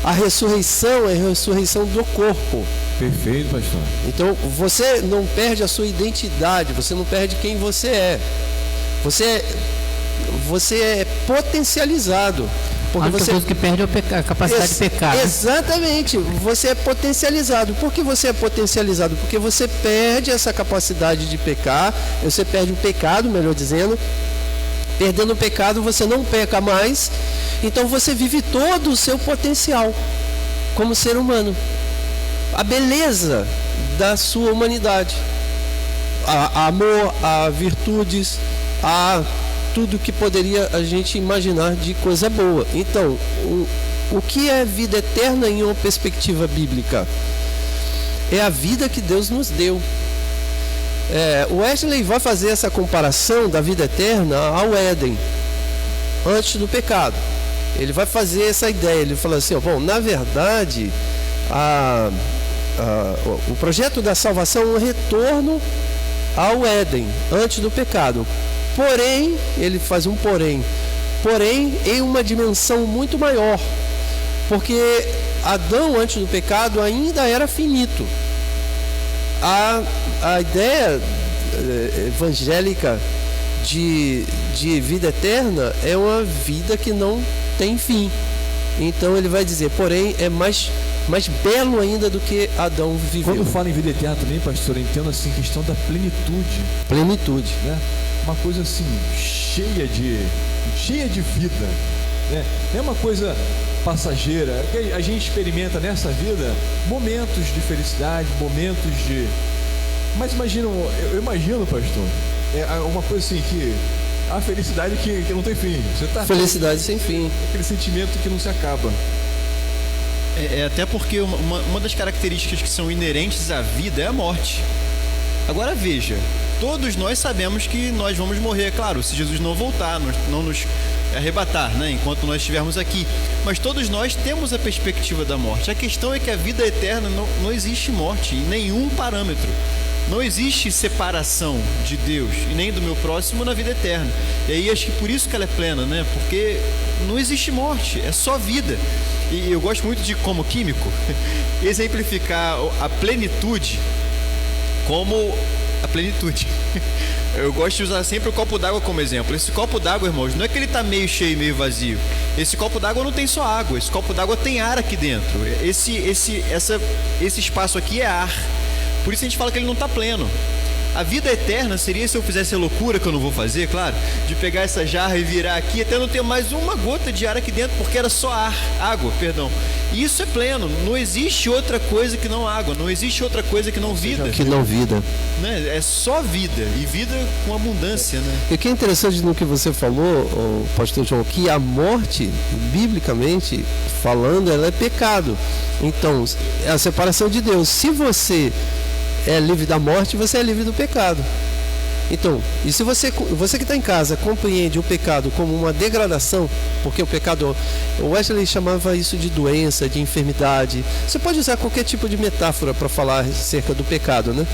A ressurreição é a ressurreição do corpo. Perfeito, pastor. Então você não perde a sua identidade, você não perde quem você é. Você é potencializado. Porque a única coisa que perde é a capacidade de pecar. Exatamente, você é potencializado. Por que você é potencializado? Porque você perde essa capacidade de pecar, você perde o pecado, melhor dizendo. Perdendo o pecado, você não peca mais. Então você vive todo o seu potencial como ser humano. A beleza da sua humanidade. A amor, a virtudes, a tudo que poderia a gente imaginar de coisa boa. Então, o que é vida eterna em uma perspectiva bíblica? É a vida que Deus nos deu. O Wesley vai fazer essa comparação da vida eterna ao Éden, antes do pecado. Ele vai fazer essa ideia, ele fala assim, na verdade, o projeto da salvação é um retorno ao Éden, antes do pecado. Porém, ele faz um porém em uma dimensão muito maior, porque Adão, antes do pecado, ainda era finito. A ideia evangélica de vida eterna é uma vida que não tem fim. Então ele vai dizer, porém, é mais belo ainda do que Adão viveu. Quando fala em vida eterna também, pastor, eu entendo assim, questão da plenitude. Plenitude, né? Uma coisa assim, cheia de vida, né? Não é uma coisa passageira. A gente experimenta nessa vida momentos de felicidade, momentos de... Mas eu imagino, pastor, uma coisa assim que... A felicidade que não tem fim. Você tá felicidade sem fim. Aquele sentimento que não se acaba. Até porque uma das características que são inerentes à vida é a morte. Agora veja, todos nós sabemos que nós vamos morrer, claro, se Jesus não voltar, não nos arrebatar, né, enquanto nós estivermos aqui. Mas todos nós temos a perspectiva da morte. A questão é que a vida eterna não existe morte em nenhum parâmetro. Não existe separação de Deus e nem do meu próximo na vida eterna. E aí acho que por isso que ela é plena, né? Porque não existe morte, é só vida. E eu gosto muito de, como químico, exemplificar a plenitude como a plenitude. Eu gosto de usar sempre o copo d'água como exemplo. Esse copo d'água, irmãos, não é que ele está meio cheio e meio vazio. Esse copo d'água não tem só água. Esse copo d'água tem ar aqui dentro. Esse espaço aqui é ar. Por isso a gente fala que ele não está pleno. A vida eterna seria se eu fizesse a loucura, que eu não vou fazer, claro, de pegar essa jarra e virar aqui até não ter mais uma gota de ar aqui dentro, porque era só água. E isso é pleno. Não existe outra coisa que não água. Não existe outra coisa que não vida. Que não vida. Né? É só vida. E vida com abundância, né? E o que é interessante no que você falou, pastor João, que a morte, biblicamente falando, ela é pecado. Então, é a separação de Deus. Se você é livre da morte, você é livre do pecado. Então, e se você que está em casa compreende o pecado como uma degradação, porque o pecado, o Wesley chamava isso de doença, de enfermidade. Você pode usar qualquer tipo de metáfora para falar acerca do pecado, né?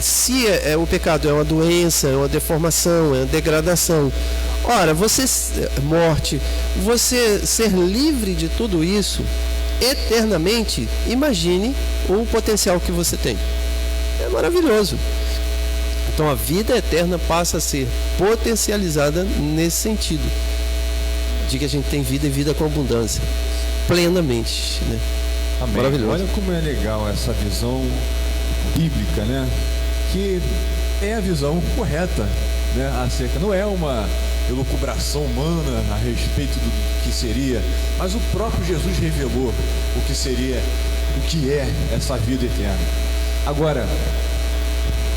Se o pecado é uma doença, é uma deformação, é uma degradação. Ora, morte, você ser livre de tudo isso eternamente, imagine o potencial que você tem. É maravilhoso. Então a vida eterna passa a ser potencializada nesse sentido, de que a gente tem vida e vida com abundância, plenamente, né? Amém. Maravilhoso. Olha como é legal essa visão bíblica, né? Que é a visão correta, né? Acerca, não é uma elucubração humana a respeito do que seria, mas o próprio Jesus revelou o que seria, o que é essa vida eterna. Agora,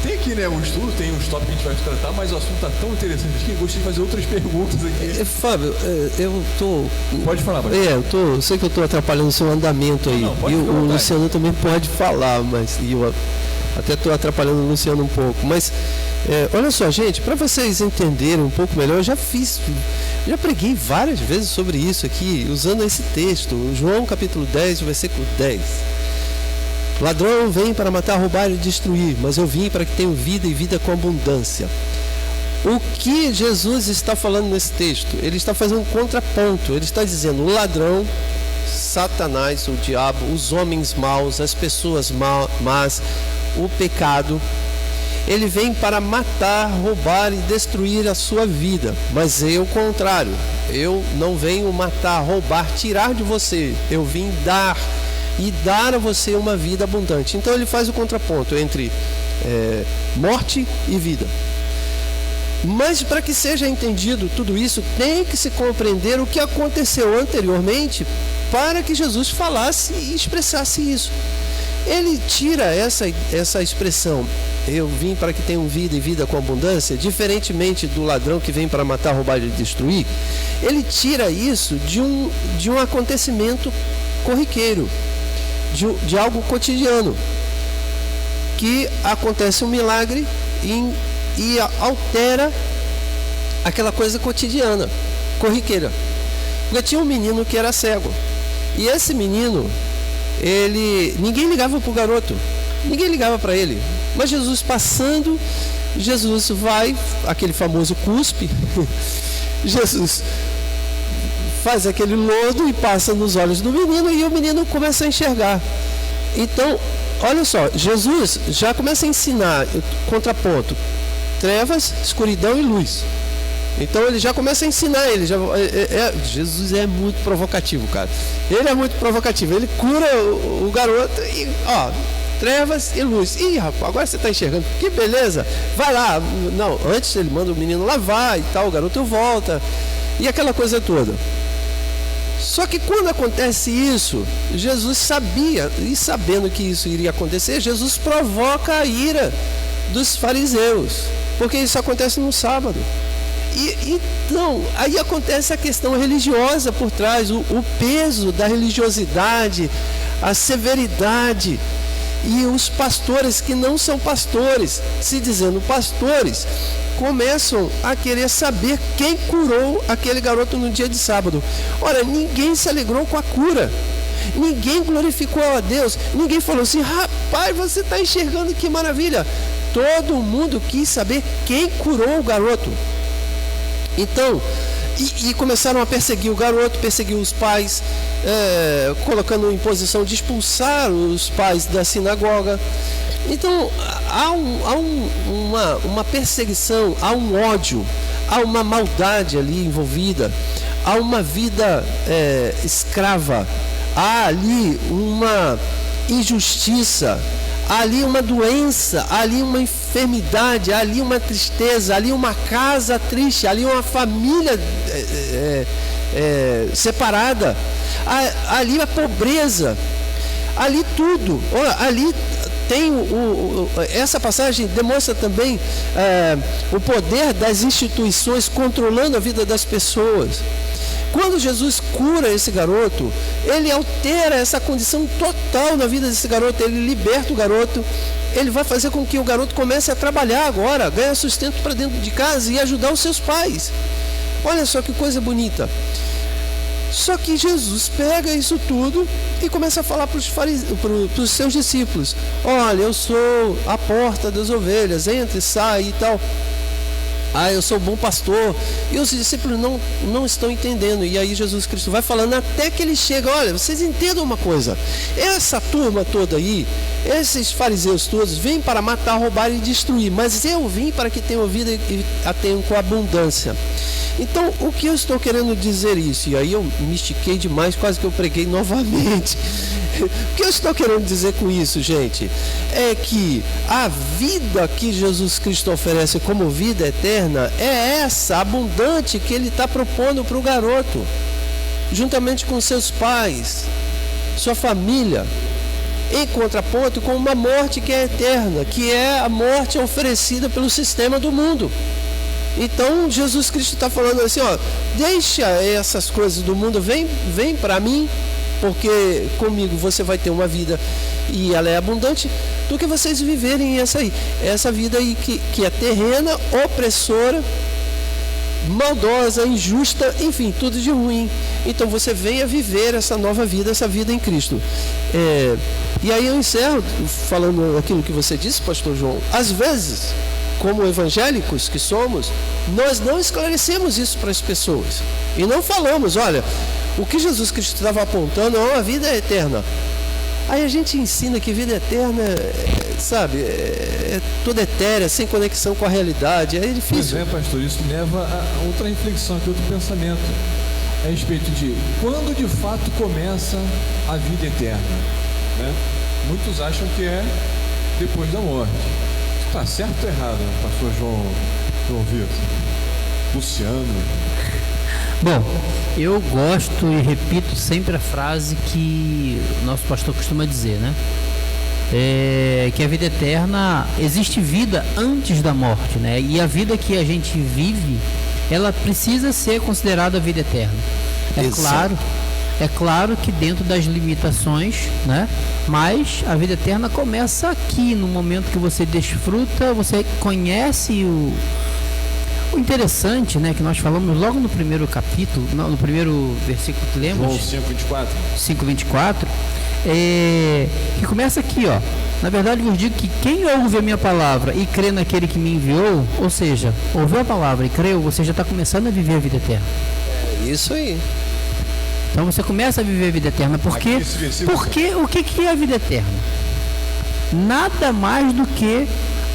tem aqui, né, um estudo, tem uns tópicos que a gente vai tratar, mas o assunto está tão interessante que eu gostaria de fazer outras perguntas aqui. Fábio, eu tô... Pode falar, mas... eu sei que eu estou atrapalhando o seu andamento aí. Não, e o Luciano também pode falar, mas eu até estou atrapalhando o Luciano um pouco. Mas, olha só, gente, para vocês entenderem um pouco melhor, eu já preguei várias vezes sobre isso aqui, usando esse texto, João capítulo 10, versículo 10. Ladrão vem para matar, roubar e destruir, mas eu vim para que tenham vida e vida com abundância. O que Jesus está falando nesse texto? Ele está fazendo um contraponto. Ele está dizendo: o ladrão, Satanás, o diabo, os homens maus, as pessoas más, o pecado, ele vem para matar, roubar e destruir a sua vida. Mas eu, o contrário, eu não venho matar, roubar, tirar de você. Eu vim dar e dar a você uma vida abundante. Então ele faz o contraponto entre morte e vida. Mas para que seja entendido tudo isso, tem que se compreender o que aconteceu anteriormente para que Jesus falasse e expressasse isso. Ele tira essa expressão, eu vim para que tenham vida e vida com abundância, diferentemente do ladrão que vem para matar, roubar e destruir. Ele tira isso de um acontecimento corriqueiro, de algo cotidiano, que acontece um milagre e altera aquela coisa cotidiana, corriqueira. Porque tinha um menino que era cego, e esse menino, ninguém ligava para o garoto, ninguém ligava para ele, mas Jesus passando, Jesus vai, aquele famoso cuspe, Jesus faz aquele lodo e passa nos olhos do menino, e o menino começa a enxergar. Então, olha só, Jesus já começa a ensinar contraponto, trevas, escuridão e luz. Então ele já começa a ensinar, Jesus é muito provocativo, cara. Ele é muito provocativo, ele cura o garoto e, trevas e luz. Ih, rapaz, agora você está enxergando, que beleza, vai lá. Não, antes ele manda o menino lavar e tal, o garoto volta, e aquela coisa toda. Só que quando acontece isso, Jesus sabia, e sabendo que isso iria acontecer, Jesus provoca a ira dos fariseus, porque isso acontece no sábado. Então, aí acontece a questão religiosa por trás, o peso da religiosidade, a severidade. E os pastores que não são pastores, se dizendo pastores, começam a querer saber quem curou aquele garoto no dia de sábado. Ora, ninguém se alegrou com a cura. Ninguém glorificou a Deus. Ninguém falou assim: rapaz, você está enxergando que maravilha. Todo mundo quis saber quem curou o garoto. Então, e começaram a perseguir o garoto, perseguir os pais, colocando em posição de expulsar os pais da sinagoga. Então, há uma perseguição, há um ódio, há uma maldade ali envolvida, há uma vida escrava, há ali uma injustiça, há ali uma doença, há ali uma enfermidade, há ali uma tristeza, há ali uma casa triste, há ali uma família separada, há ali a pobreza, ali tudo. Ali tem essa passagem demonstra também o poder das instituições controlando a vida das pessoas. Quando Jesus cura esse garoto, ele altera essa condição total na vida desse garoto, ele liberta o garoto, ele vai fazer com que o garoto comece a trabalhar agora, ganhar sustento para dentro de casa e ajudar os seus pais. Olha só que coisa bonita. Só que Jesus pega isso tudo e começa a falar para os seus discípulos: olha, eu sou a porta das ovelhas, entre, sai e tal. Eu sou o bom pastor. E os discípulos não estão entendendo. E aí Jesus Cristo vai falando até que ele chega: olha, vocês entendam uma coisa, essa turma toda aí, esses fariseus todos, vêm para matar, roubar e destruir, mas eu vim para que tenham vida e a tenham com abundância. Então, o que eu estou querendo dizer isso? E aí eu me estiquei demais, quase que eu preguei novamente. O que eu estou querendo dizer com isso, gente? É que a vida que Jesus Cristo oferece como vida eterna é essa abundante que ele está propondo para o garoto, juntamente com seus pais, sua família, em contraponto com uma morte que é eterna, que é a morte oferecida pelo sistema do mundo. Então Jesus Cristo está falando assim: ó, deixa essas coisas do mundo, vem para mim, porque comigo você vai ter uma vida e ela é abundante, do que vocês viverem essa vida aí que é terrena, opressora, maldosa, injusta, enfim, tudo de ruim. Então você venha viver essa nova vida, essa vida em Cristo. E aí eu encerro falando aquilo que você disse, pastor João. Às vezes, como evangélicos que somos, nós não esclarecemos isso para as pessoas e não falamos: olha, o que Jesus Cristo estava apontando é uma vida eterna. Aí a gente ensina que vida eterna, sabe, é toda etérea, sem conexão com a realidade, é difícil. Pois é, pastor, isso me leva a outra reflexão aqui, outro pensamento a respeito de quando de fato começa a vida eterna, né? Muitos acham que é depois da morte. Está certo ou errado, pastor João Vitor? Luciano? Bom, eu gosto e repito sempre a frase que o nosso pastor costuma dizer, né? Que a vida eterna, existe vida antes da morte, né? E a vida que a gente vive, ela precisa ser considerada vida eterna. É claro que dentro das limitações, né? Mas a vida eterna começa aqui, no momento que você desfruta, você conhece o interessante, né, que nós falamos logo no primeiro capítulo, no primeiro versículo que lemos, João 5:24, que começa aqui, ó. Na verdade, vos digo que quem ouve a minha palavra e crê naquele que me enviou, ou seja, ouviu a palavra e creu, você já está começando a viver a vida eterna. É isso aí. Então você começa a viver a vida eterna. Porque o que é a vida eterna? Nada mais do que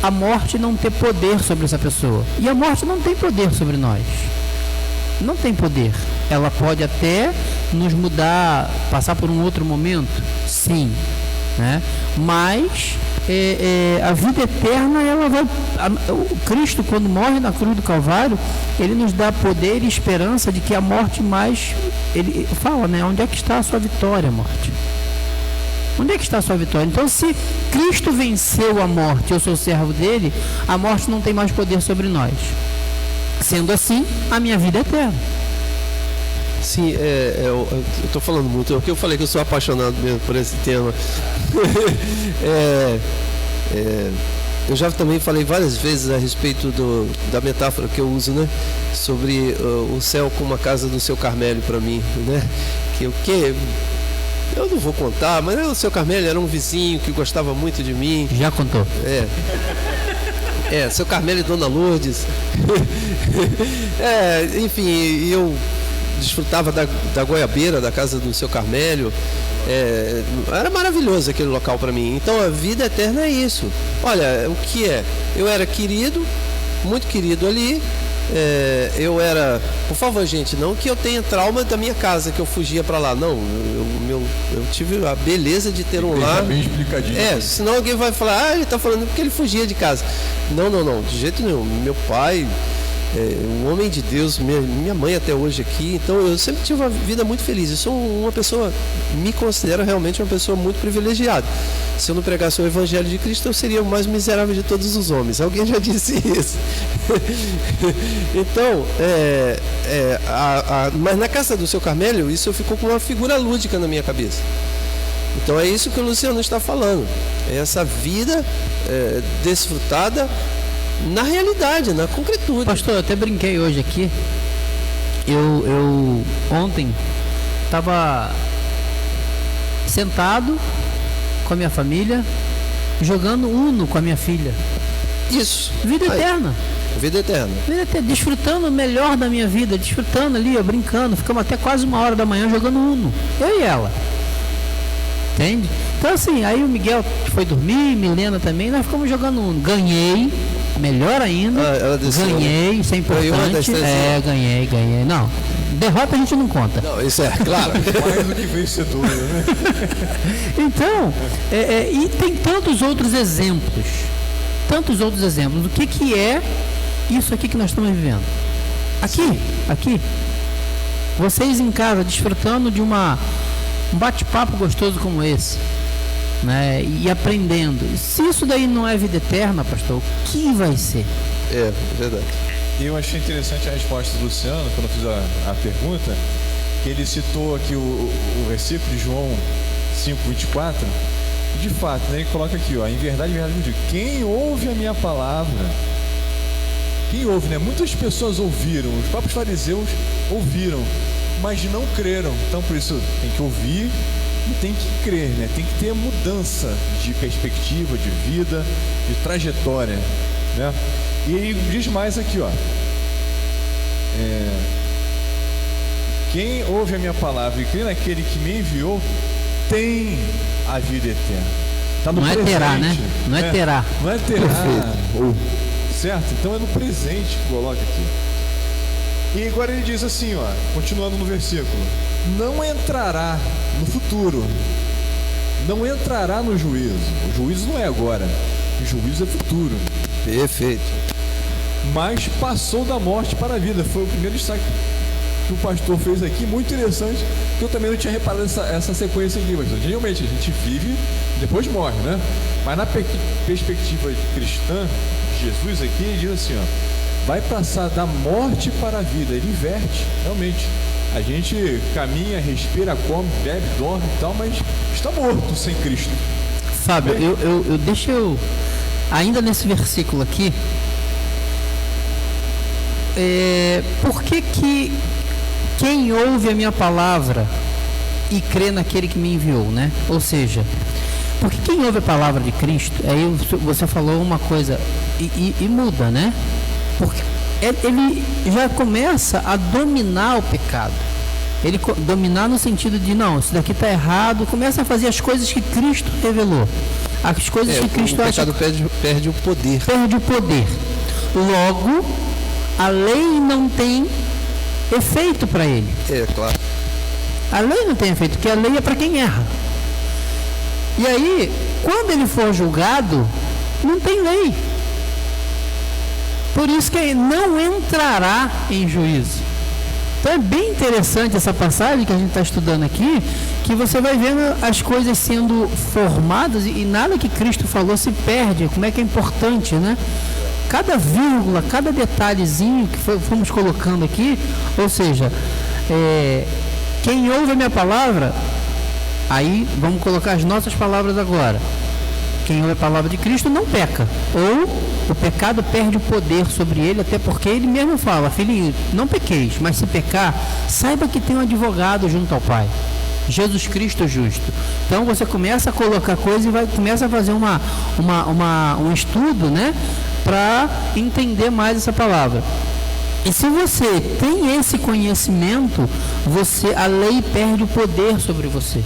a morte não ter poder sobre essa pessoa. E a morte não tem poder sobre nós. Não tem poder. Ela pode até nos mudar, passar por um outro momento, sim, né? Mas a vida eterna, ela vai. O Cristo, quando morre na cruz do Calvário, ele nos dá poder e esperança de que a morte mais. Ele fala, né? Onde é que está a sua vitória, morte? Onde é que está a sua vitória? Então, se Cristo venceu a morte, eu sou servo dele, a morte não tem mais poder sobre nós. Sendo assim, a minha vida é eterna. Sim, eu estou falando muito, porque eu falei que eu sou apaixonado mesmo por esse tema. Eu já também falei várias vezes a respeito da metáfora que eu uso, né? Sobre o céu como a casa do seu Carmélio para mim, né? Eu não vou contar, mas o seu Carmélio era um vizinho que gostava muito de mim. Já contou. Seu Carmélio e Dona Lourdes. Enfim, eu desfrutava da goiabeira da casa do seu Carmélio. Era maravilhoso aquele local para mim. Então a vida eterna é isso. Olha, o que é? Eu era querido, muito querido ali. Eu era, por favor, gente, não que eu tenha trauma da minha casa que eu fugia para lá, não. Eu tive a beleza de ter um lar bem explicadinho. Senão alguém vai falar, ele está falando porque ele fugia de casa. Não, de jeito nenhum. Meu pai, um homem de Deus, minha mãe até hoje aqui, então eu sempre tive uma vida muito feliz. Eu sou uma pessoa, me considero realmente uma pessoa muito privilegiada. Se eu não pregasse o Evangelho de Cristo, eu seria o mais miserável de todos os homens. Alguém já disse isso. Então, mas na casa do seu Carmélio, isso ficou com uma figura lúdica na minha cabeça. Então é isso que o Luciano está falando. É essa vida desfrutada na realidade, na concretude. Pastor, eu até brinquei hoje aqui. Eu ontem estava sentado com a minha família, jogando Uno com a minha filha. Isso. Vida eterna. Vida eterna. Vida eterna. Desfrutando o melhor da minha vida, desfrutando ali, brincando. Ficamos até quase 1h da manhã jogando Uno. Eu e ela. Entende? Então assim, aí o Miguel foi dormir, Milena também, nós ficamos jogando Uno. Ganhei, melhor ainda. Ela desceu, ganhei, isso é importante. Ganhei. Não, derrota a gente não conta. Não, isso é claro. Mais do que vencedor, né? Então, e tem tantos outros exemplos. O que é isso aqui que nós estamos vivendo? Aqui. Vocês em casa desfrutando de um bate-papo gostoso como esse, né? E aprendendo. Se isso daí não é vida eterna, pastor, o que vai ser? É verdade. E eu achei interessante a resposta do Luciano, quando eu fiz a pergunta, que ele citou aqui o versículo de João 5:24. De fato, né, ele coloca aqui, em verdade, eu digo, quem ouve a minha palavra, quem ouve, né? Muitas pessoas ouviram, os próprios fariseus ouviram, mas não creram. Então, por isso, tem que ouvir e tem que crer, né? Tem que ter mudança de perspectiva, de vida, de trajetória, né? E aí diz mais aqui, quem ouve a minha palavra e crê naquele que me enviou, tem a vida eterna. Tá no presente, terá, né? Não é terá. Não é terá. Certo? Então é no presente que coloca aqui. E agora ele diz assim, continuando no versículo: não entrará no futuro, não entrará no juízo. O juízo não é agora, o juízo é futuro. Perfeito. Mas passou da morte para a vida. Foi o primeiro destaque que o pastor fez aqui, muito interessante, que eu também não tinha reparado essa sequência aqui, mas realmente a gente vive, depois morre, né? Mas na perspectiva cristã, Jesus aqui, ele diz assim, vai passar da morte para a vida. Ele inverte, realmente. A gente caminha, respira, come, bebe, dorme e tal, mas está morto sem Cristo. Fábio, deixa eu ainda nesse versículo aqui, por que quem ouve a minha palavra e crê naquele que me enviou, né? Ou seja, porque quem ouve a palavra de Cristo, aí você falou uma coisa e muda, né? Porque ele já começa a dominar o pecado. Ele dominar no sentido de, não, isso daqui está errado, começa a fazer as coisas que Cristo revelou. As coisas que Cristo acha. O pecado perde o poder. Perde o poder. Logo, a lei não tem efeito para ele. Claro. A lei não tem efeito, porque a lei é para quem erra. E aí, quando ele for julgado, não tem lei. Por isso que ele não entrará em juízo. Então é bem interessante essa passagem que a gente está estudando aqui, que você vai vendo as coisas sendo formadas e nada que Cristo falou se perde. Como é que é importante, né? cada vírgula, cada detalhezinho que fomos colocando aqui, ou seja, quem ouve a minha palavra, aí vamos colocar as nossas palavras agora. Quem ouve a palavra de Cristo não peca, ou o pecado perde o poder sobre ele, até porque ele mesmo fala: filhinho, não pequeis, mas se pecar, saiba que tem um advogado junto ao Pai, Jesus Cristo justo. Então você começa a colocar coisas e começa a fazer um estudo, né, para entender mais essa palavra. E se você tem esse conhecimento, a lei perde o poder sobre você,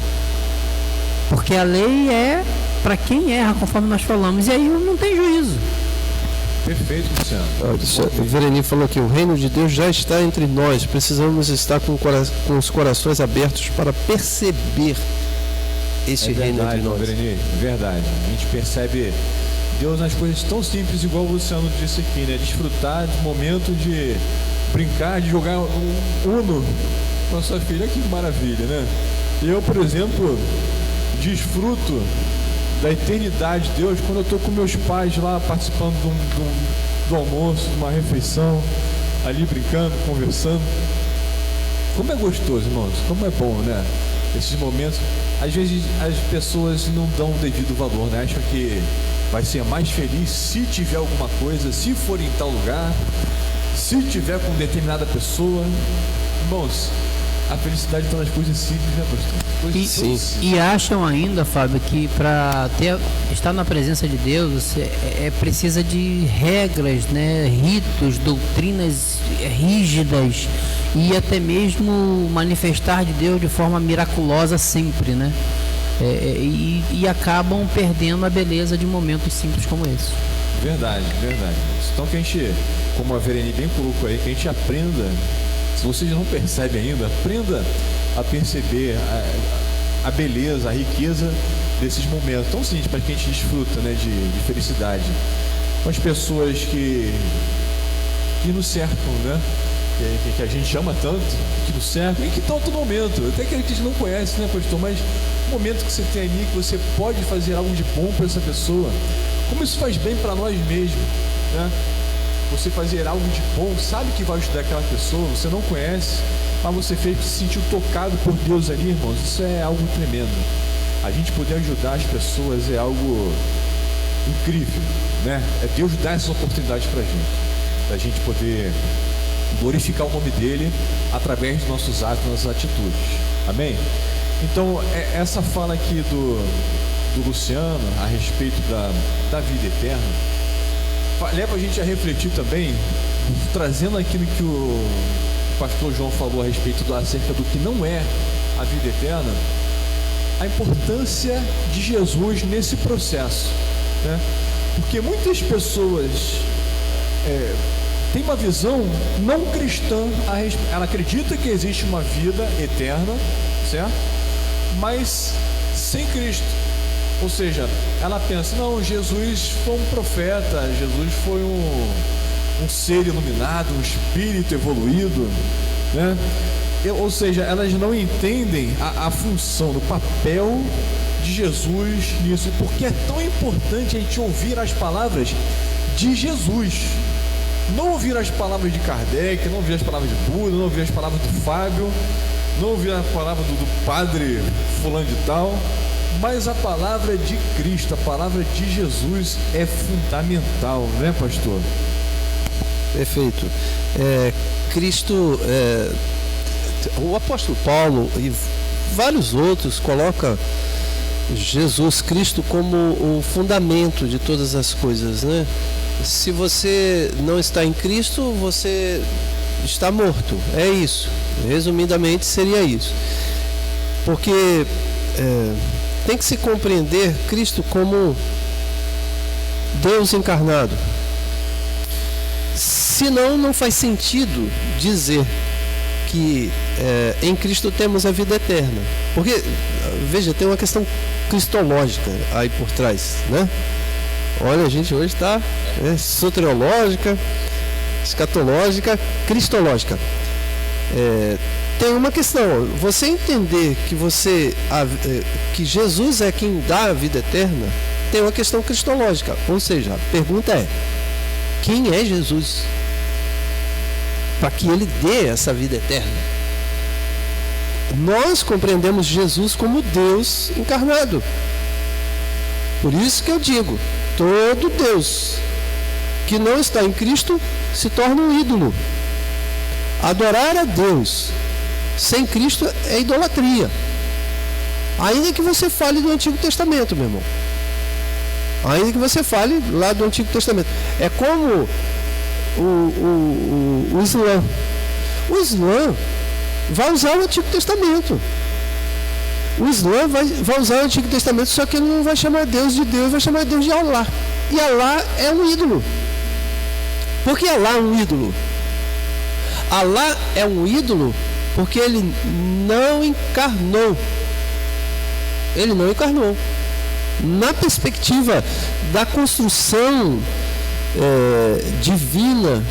porque a lei é para quem erra, conforme nós falamos, e aí não tem juízo. Perfeito, Luciano. O Vereni falou que o reino de Deus já está entre nós. Precisamos estar com os corações abertos para perceber esse reino entre nós. Vereni, é verdade. A gente percebe Deus nas coisas tão simples, igual o Luciano disse aqui, né? Desfrutar do momento de brincar, de jogar um Uno com a sua filha. Que maravilha, né? Eu, por exemplo, desfruto da eternidade de Deus quando eu estou com meus pais lá participando do almoço, de uma refeição, ali brincando, conversando. Como é gostoso, irmãos, como é bom, né? Esses momentos, às vezes as pessoas não dão o devido valor, né? Acham que vai ser mais feliz se tiver alguma coisa, se for em tal lugar, se tiver com determinada pessoa. Irmãos, a felicidade está nas coisas simples, né, pastor? E acham ainda, Fábio, que para estar na presença de Deus você precisa de regras, né, ritos, doutrinas rígidas e até mesmo manifestar de Deus de forma miraculosa sempre, né? E acabam perdendo a beleza de momentos simples como esse. Verdade, verdade. Então que a gente, como a Vereni bem colocou aí, que a gente aprenda. Se vocês não percebem ainda, aprenda a perceber a beleza, a riqueza desses momentos tão simples para que a gente desfruta, né, de felicidade. Com as pessoas que nos cercam, né? Que a gente ama tanto, que nos cercam e que estão a todo momento. Até que a gente não conhece, né, pastor? Mas o momento que você tem ali, que você pode fazer algo de bom para essa pessoa, como isso faz bem para nós mesmos, né? Você fazer algo de bom, sabe que vai ajudar aquela pessoa, você não conhece, mas você se sentiu tocado por Deus ali, irmãos. Isso é algo tremendo. A gente poder ajudar as pessoas é algo incrível, né? É Deus dar essa oportunidade pra gente, da gente poder glorificar o nome dele através dos nossos atos, das nossas atitudes. Amém? Então, essa fala aqui do Luciano a respeito da vida eterna leva a gente a refletir também, trazendo aquilo que o pastor João falou a respeito acerca do que não é a vida eterna, a importância de Jesus nesse processo, né? Porque muitas pessoas têm uma visão não cristã, ela acredita que existe uma vida eterna, certo? Mas sem Cristo. Ou seja, ela pensa: não, Jesus foi um profeta, Jesus foi um ser iluminado, um espírito evoluído, né? Ou seja, elas não entendem a função, o papel de Jesus nisso. E por que é tão importante a gente ouvir as palavras de Jesus? Não ouvir as palavras de Kardec, não ouvir as palavras de Buda, não ouvir as palavras do Fábio, não ouvir a palavra do padre fulano de tal, mas a palavra de Cristo, a palavra de Jesus é fundamental, né, pastor? Perfeito. Cristo, o apóstolo Paulo e vários outros colocam Jesus Cristo como o fundamento de todas as coisas, né? Se você não está em Cristo, você está morto. É isso. Resumidamente seria isso. Porque tem que se compreender Cristo como Deus encarnado. Senão, não faz sentido dizer que em Cristo temos a vida eterna. Porque, veja, tem uma questão cristológica aí por trás, né? Olha, a gente hoje está soteriológica, escatológica, cristológica. Tem uma questão: você entender que Jesus é quem dá a vida eterna, tem uma questão cristológica. Ou seja, a pergunta é: quem é Jesus, para que ele dê essa vida eterna. Nós compreendemos Jesus como Deus encarnado. Por isso que eu digo, todo Deus que não está em Cristo se torna um ídolo. Adorar a Deus sem Cristo é idolatria. Ainda que você fale do Antigo Testamento, meu irmão. Ainda que você fale lá do Antigo Testamento. É como o Islã. O Islã vai usar o Antigo Testamento. O Islã vai usar o Antigo Testamento, só que ele não vai chamar Deus de Deus, vai chamar Deus de Allah. E Allah é um ídolo. Por que Allah é um ídolo? Allah é um ídolo porque ele não encarnou. Ele não encarnou. Na perspectiva da construção divina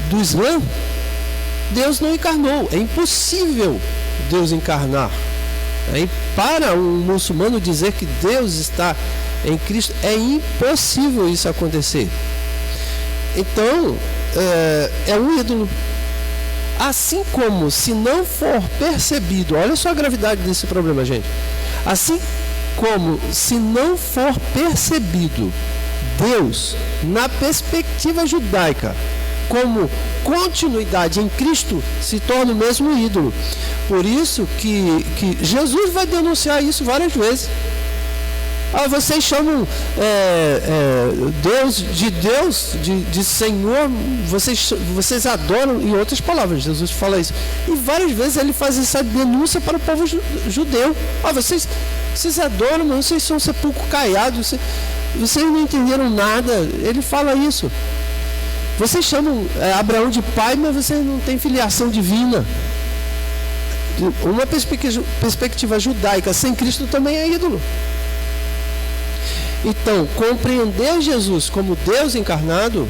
do Islã, Deus não encarnou. É impossível Deus encarnar. Para um muçulmano dizer que Deus está em Cristo, é impossível isso acontecer. Então, é um ídolo. Assim como, se não for percebido, olha só a gravidade desse problema, gente. Assim como, se não for percebido Deus na perspectiva judaica como continuidade em Cristo, se torna o mesmo ídolo. Por isso que Jesus vai denunciar isso várias vezes. Vocês chamam Deus, de Senhor, vocês adoram, em outras palavras, Jesus fala isso. E várias vezes ele faz essa denúncia para o povo judeu. Vocês adoram, mas vocês são sepulcro caiado, vocês não entenderam nada. Ele fala isso. Vocês chamam Abraão de pai, mas vocês não têm filiação divina. Uma perspectiva judaica sem Cristo também é ídolo. Então, compreender Jesus como Deus encarnado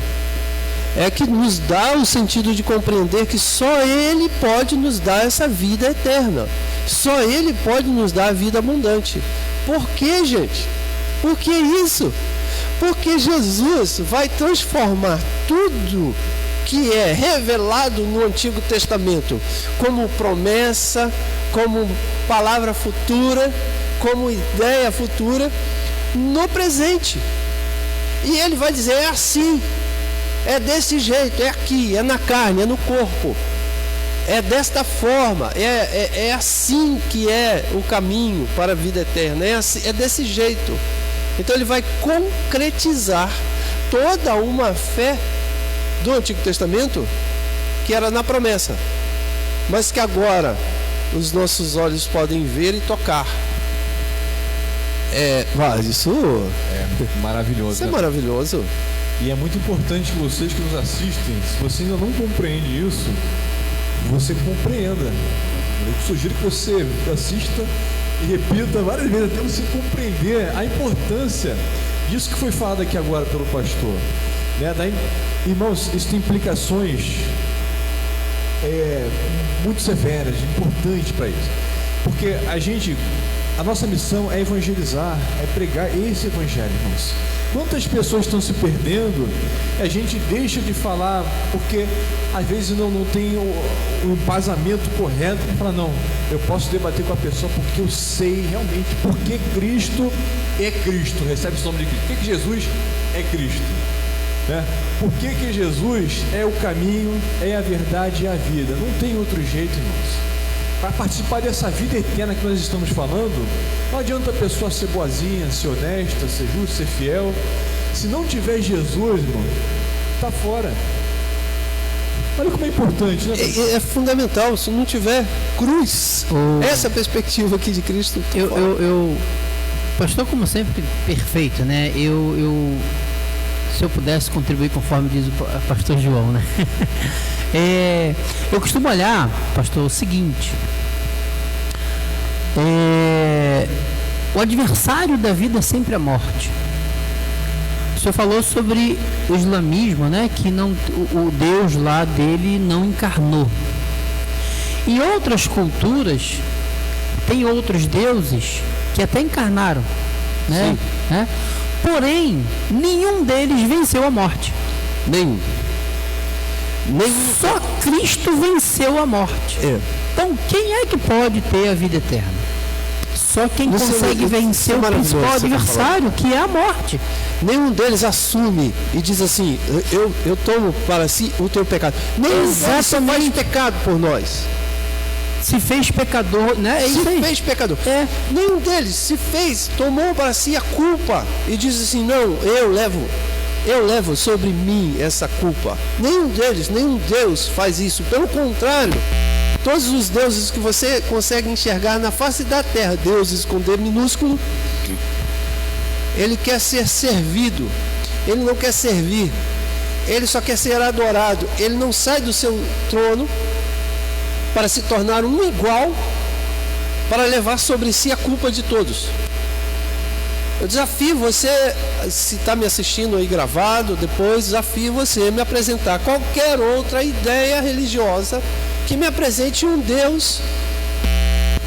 é que nos dá o sentido de compreender que só Ele pode nos dar essa vida eterna. Só Ele pode nos dar a vida abundante. Por quê, gente? Por que isso? Porque Jesus vai transformar tudo que é revelado no Antigo Testamento como promessa, como palavra futura, como ideia futura, no presente. E ele vai dizer, é assim, é desse jeito, é aqui, é na carne, é no corpo, é desta forma, é assim que é o caminho para a vida eterna, é desse jeito. Então ele vai concretizar toda uma fé do Antigo Testamento que era na promessa, mas que agora os nossos olhos podem ver e tocar. Isso é maravilhoso. Isso é maravilhoso. E é muito importante que vocês que nos assistem, se você ainda não compreende isso, você compreenda. Eu sugiro que você assista e repita várias vezes até você compreender a importância disso que foi falado aqui agora pelo pastor, né? Irmãos, isso tem implicações muito severas, importantes para isso, porque a nossa missão é evangelizar, é pregar esse evangelho, irmãos. Quantas pessoas estão se perdendo, a gente deixa de falar porque às vezes não tem o embasamento correto para falar, não, eu posso debater com a pessoa porque eu sei realmente porque Cristo é Cristo, recebe esse nome de Cristo. Por que Jesus é Cristo? Né? Por que Jesus é o caminho, é a verdade e a vida? Não tem outro jeito, irmãos. Para participar dessa vida eterna que nós estamos falando, não adianta a pessoa ser boazinha, ser honesta, ser justa, ser fiel. Se não tiver Jesus, irmão, está fora. Olha como é importante, né? É fundamental. Se não tiver cruz, essa perspectiva aqui de Cristo. Pastor, como sempre, perfeito, né? Se eu pudesse contribuir conforme diz o pastor João, né? Eu costumo olhar, pastor, o seguinte: o adversário da vida é sempre a morte. O senhor falou sobre o islamismo, né? Que o Deus lá dele não encarnou. Em outras culturas tem outros deuses que até encarnaram, né? Porém, nenhum deles venceu a morte. Nenhum. Só Cristo venceu a morte. Então, quem é que pode ter a vida eterna? Só quem consegue vencer o principal adversário, que é a morte. Nenhum deles assume e diz assim: eu tomo para si o teu pecado. Nenhum deles faz pecado por nós. Se fez pecador, né? Se fez pecador. Nenhum deles se fez, tomou para si a culpa e diz assim: não, eu levo sobre mim essa culpa. Nenhum Deus faz isso. Pelo contrário, todos os deuses que você consegue enxergar na face da terra, deuses com D minúsculo, ele quer ser servido, ele não quer servir, ele só quer ser adorado. Ele não sai do seu trono para se tornar um igual, para levar sobre si a culpa de todos. Eu desafio você, se está me assistindo aí gravado, depois desafio você a me apresentar qualquer outra ideia religiosa que me apresente um Deus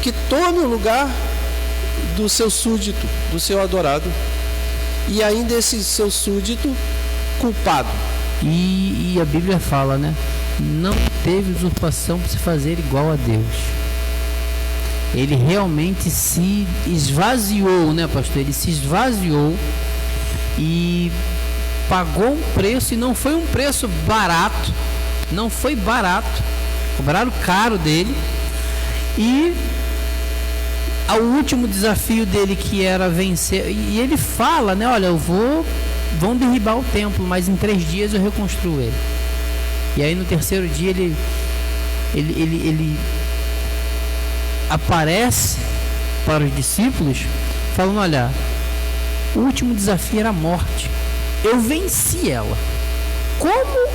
que tome o lugar do seu súdito, do seu adorado, e ainda esse seu súdito culpado. E a Bíblia fala, né? Não teve usurpação para se fazer igual a Deus. Ele realmente se esvaziou, né, pastor? Ele se esvaziou e pagou um preço, e não foi um preço barato, não foi barato, cobraram caro dele. E o último desafio dele, que era vencer, e ele fala, né, olha, vão derribar o templo, mas em 3 dias eu reconstruo ele. E aí no terceiro dia ele aparece para os discípulos falando: olha, o último desafio era a morte, eu venci ela. Como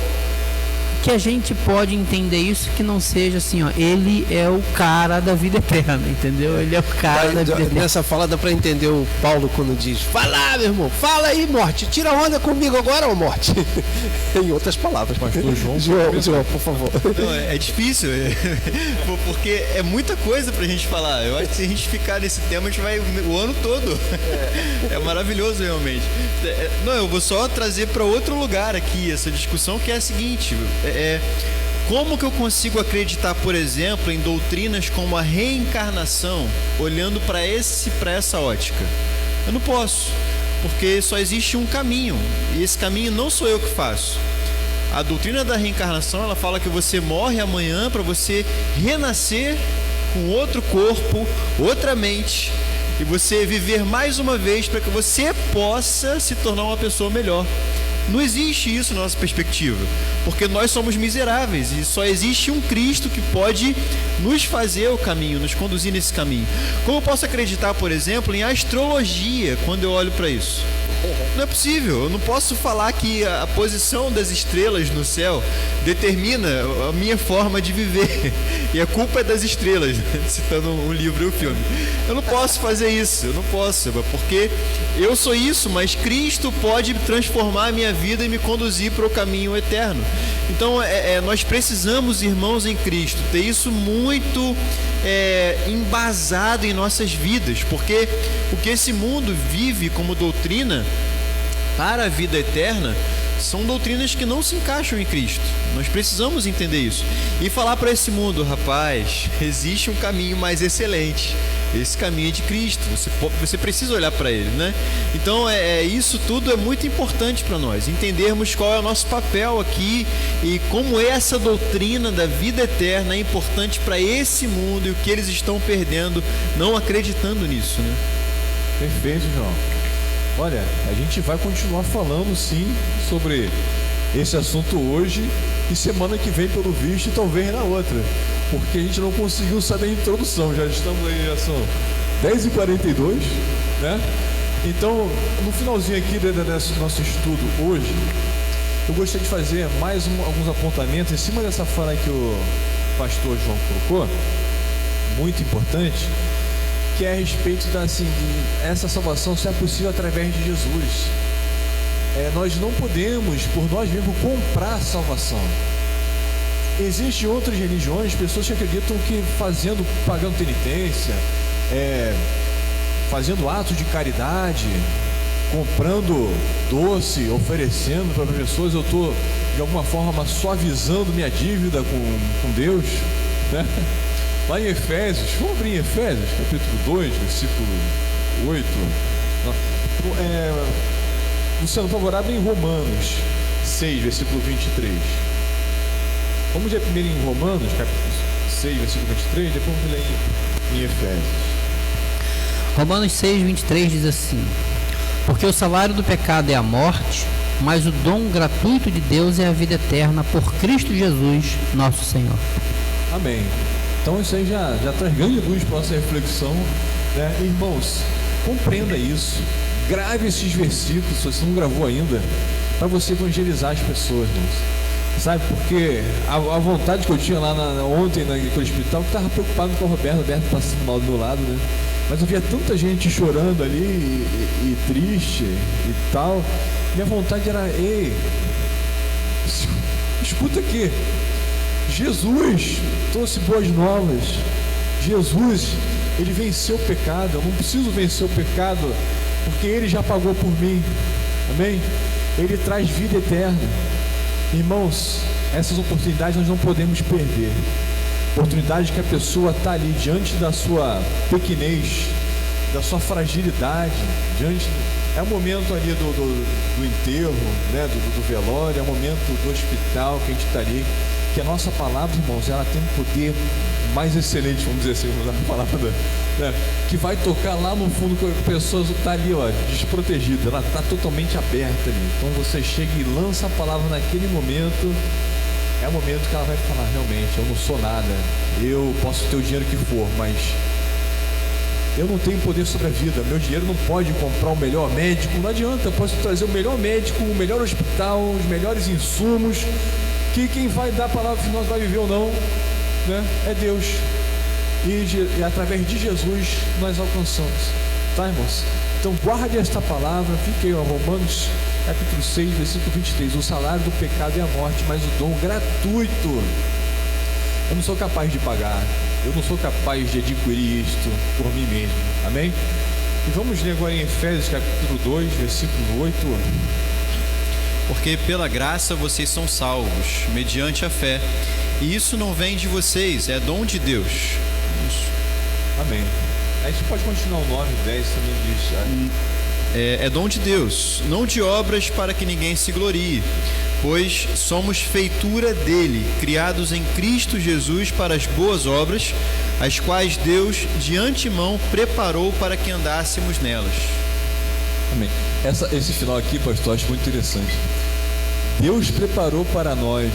que a gente pode entender isso que não seja assim, ó, ele é o cara da vida eterna, entendeu? Ele é o cara da vida eterna. Nessa fala dá para entender o Paulo quando diz: fala, meu irmão, fala aí, morte, tira onda comigo agora, ô morte. Em outras palavras, pastor João, por favor. Não, é difícil, porque é muita coisa pra gente falar. Eu acho que se a gente ficar nesse tema, a gente vai o ano todo. É maravilhoso, realmente. Não, eu vou só trazer para outro lugar aqui essa discussão, que é a seguinte: como que eu consigo acreditar, por exemplo, em doutrinas como a reencarnação, olhando para essa ótica? Eu não posso, porque só existe um caminho, e esse caminho não sou eu que faço. A doutrina da reencarnação, ela fala que você morre amanhã para você renascer com outro corpo, outra mente, e você viver mais uma vez para que você possa se tornar uma pessoa melhor. Não existe isso na nossa perspectiva, porque nós somos miseráveis e só existe um Cristo que pode nos fazer o caminho, nos conduzir nesse caminho. Como eu posso acreditar, por exemplo, em astrologia quando eu olho para isso? Não é possível. Eu não posso falar que a posição das estrelas no céu determina a minha forma de viver e a culpa é das estrelas, citando um livro e um filme. Eu não posso fazer isso, eu não posso, porque eu sou isso, mas Cristo pode transformar a minha vida e me conduzir para o caminho eterno. Então nós precisamos, irmãos em Cristo, ter isso muito embasado em nossas vidas, porque o que esse mundo vive como doutrina para a vida eterna são doutrinas que não se encaixam em Cristo. Nós precisamos entender isso e falar para esse mundo: rapaz, existe um caminho mais excelente, esse caminho é de Cristo, você precisa olhar para ele, né? Então isso tudo é muito importante para nós, entendermos qual é o nosso papel aqui e como essa doutrina da vida eterna é importante para esse mundo e o que eles estão perdendo não acreditando nisso, né? Perfeito, João. Olha, a gente vai continuar falando sim sobre esse assunto hoje e semana que vem, pelo visto, e talvez na outra, porque a gente não conseguiu saber a introdução. Já estamos aí, já são 10h42, né? Então, no finalzinho aqui desse nosso estudo hoje, eu gostaria de fazer mais alguns apontamentos em cima dessa fala que o pastor João colocou, muito importante, que é a respeito de essa salvação só é possível através de Jesus. Nós não podemos, por nós mesmos, comprar a salvação. Existem outras religiões, pessoas que acreditam que pagando penitência, fazendo atos de caridade, comprando doce, oferecendo para pessoas, eu estou de alguma forma suavizando minha dívida com Deus, né? Lá em Efésios, vamos abrir em Efésios, capítulo 2, versículo 8. Luciano, por favor, abre em Romanos 6, versículo 23. Vamos ler primeiro em Romanos, capítulo 6, versículo 23, depois vamos ler em Efésios. Romanos 6, 23 diz assim: porque o salário do pecado é a morte, mas o dom gratuito de Deus é a vida eterna por Cristo Jesus, nosso Senhor. Amém. Então isso aí já traz grande luz para a nossa reflexão, né? Irmãos, compreenda isso, grave esses versículos, se você não gravou ainda, para você evangelizar as pessoas, irmãos. Sabe, porque a vontade que eu tinha lá ontem naquele hospital, que estava preocupado com o Roberto passando mal do meu lado, né? Mas eu via tanta gente chorando ali e triste e tal. Minha vontade era, ei, escuta aqui, Jesus trouxe boas novas. Jesus, ele venceu o pecado. Eu não preciso vencer o pecado, porque ele já pagou por mim. Amém? Ele traz vida eterna. Irmãos, essas oportunidades nós não podemos perder. Oportunidade que a pessoa está ali diante da sua pequenez, da sua fragilidade, é o momento ali do enterro, né, do velório, é o momento do hospital que a gente está ali, que a nossa palavra, irmãos, ela tem um poder mais excelente, vamos dizer assim, vamos usar a palavra, né, que vai tocar lá no fundo, que a pessoa está ali, ó, desprotegida, ela está totalmente aberta ali. Então você chega e lança a palavra naquele momento. É o momento que ela vai falar, realmente, eu não sou nada, eu posso ter o dinheiro que for, mas eu não tenho poder sobre a vida, meu dinheiro não pode comprar o melhor médico, não adianta, eu posso trazer o melhor médico, o melhor hospital, os melhores insumos, que quem vai dar a palavra se nós vai viver ou não, né, é Deus, e através de Jesus nós alcançamos, tá, irmãos? Então guarde esta palavra, fique aí, ó, Romanos capítulo 6, versículo 23, o salário do pecado é a morte, mas o dom gratuito, eu não sou capaz de pagar, eu não sou capaz de adquirir isto por mim mesmo, amém? E vamos ler agora em Efésios capítulo 2, versículo 8. Porque pela graça vocês são salvos, mediante a fé, e isso não vem de vocês, é dom de Deus. Isso. Amém. A gente pode continuar o 9, 10 também diz. É dom de Deus, não de obras para que ninguém se glorie, pois somos feitura dele, criados em Cristo Jesus para as boas obras, as quais Deus de antemão preparou para que andássemos nelas. Amém. Esse final aqui, pastor, acho muito interessante. Deus preparou para nós,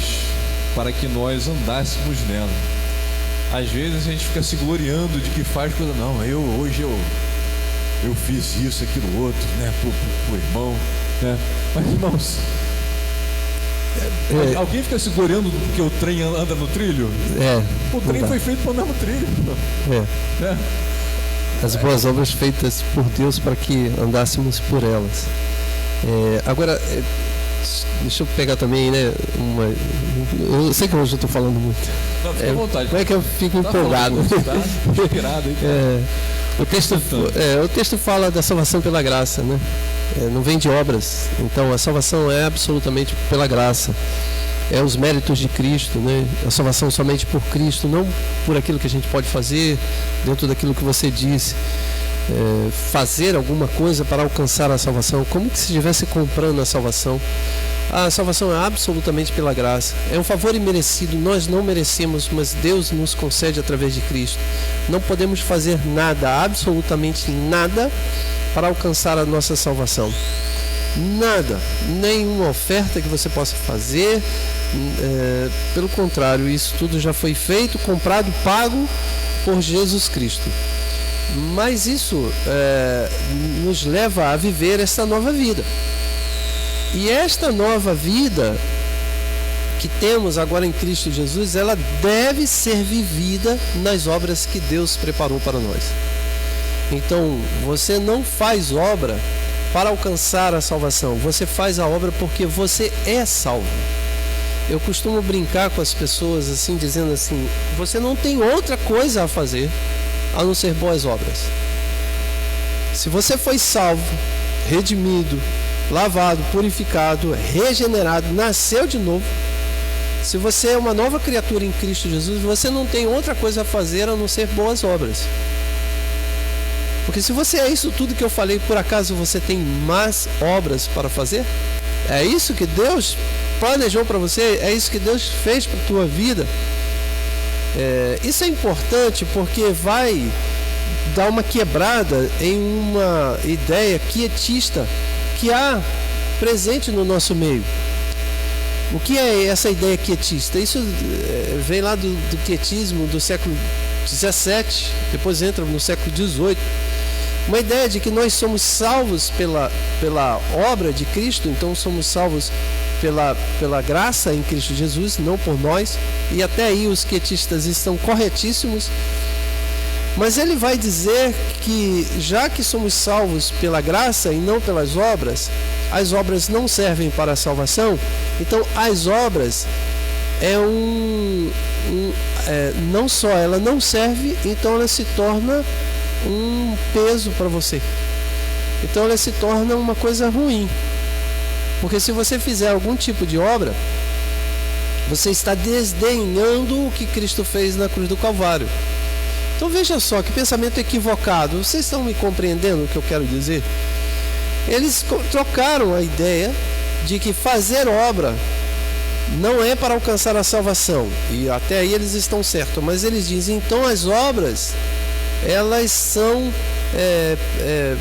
para que nós andássemos nela. Às vezes a gente fica se gloriando de que faz coisa, não, hoje eu fiz isso, aquilo outro, né, pro irmão, né? Mas, irmãos, alguém fica se gloriando porque o trem anda no trilho? O trem foi feito para andar no trilho. Né? As boas obras feitas por Deus para que andássemos por elas. Agora, deixa eu pegar também, né, eu sei que hoje eu estou falando muito. Não, fica à vontade. Como é que eu fico empolgado? Tá inspirado aí. O texto fala da salvação pela graça, né? Não vem de obras. Então a salvação é absolutamente pela graça. É os méritos de Cristo, né? A salvação somente por Cristo, não por aquilo que a gente pode fazer dentro daquilo que você disse. Fazer alguma coisa para alcançar a salvação, como que se estivesse comprando a salvação. A salvação é absolutamente pela graça, é um favor imerecido, nós não merecemos, mas Deus nos concede através de Cristo. Não podemos fazer nada, absolutamente nada, para alcançar a nossa salvação. Nada, nenhuma oferta que você possa fazer, pelo contrário, isso tudo já foi feito, comprado, pago por Jesus Cristo. Mas isso nos leva a viver esta nova vida. E esta nova vida que temos agora em Cristo Jesus, ela deve ser vivida nas obras que Deus preparou para nós. Então, você não faz obra para alcançar a salvação, você faz a obra porque você é salvo. Eu costumo brincar com as pessoas assim, dizendo assim: você não tem outra coisa a fazer a não ser boas obras. Se você foi salvo, redimido, lavado, purificado, regenerado, nasceu de novo, se você é uma nova criatura em Cristo Jesus, você não tem outra coisa a fazer a não ser boas obras. Porque se você é isso tudo que eu falei, por acaso você tem más obras para fazer? É isso que Deus planejou para você? É isso que Deus fez para a tua vida? Isso é importante porque vai dar uma quebrada em uma ideia quietista que há presente no nosso meio. O que é essa ideia quietista? Isso vem lá do quietismo do século XVII, depois entra no século XVIII. Uma ideia de que nós somos salvos pela obra de Cristo, então somos salvos pela graça em Cristo Jesus, não por nós. E até aí os quietistas estão corretíssimos. Mas ele vai dizer que, já que somos salvos pela graça e não pelas obras, as obras não servem para a salvação. Então as obras não só ela não serve, então ela se torna um peso para você. Então ela se torna uma coisa ruim. Porque se você fizer algum tipo de obra, você está desdenhando o que Cristo fez na cruz do Calvário. Então veja só que pensamento equivocado. Vocês estão me compreendendo o que eu quero dizer? Eles trocaram a ideia de que fazer obra não é para alcançar a salvação. E até aí eles estão certos. Mas eles dizem, então as obras, elas são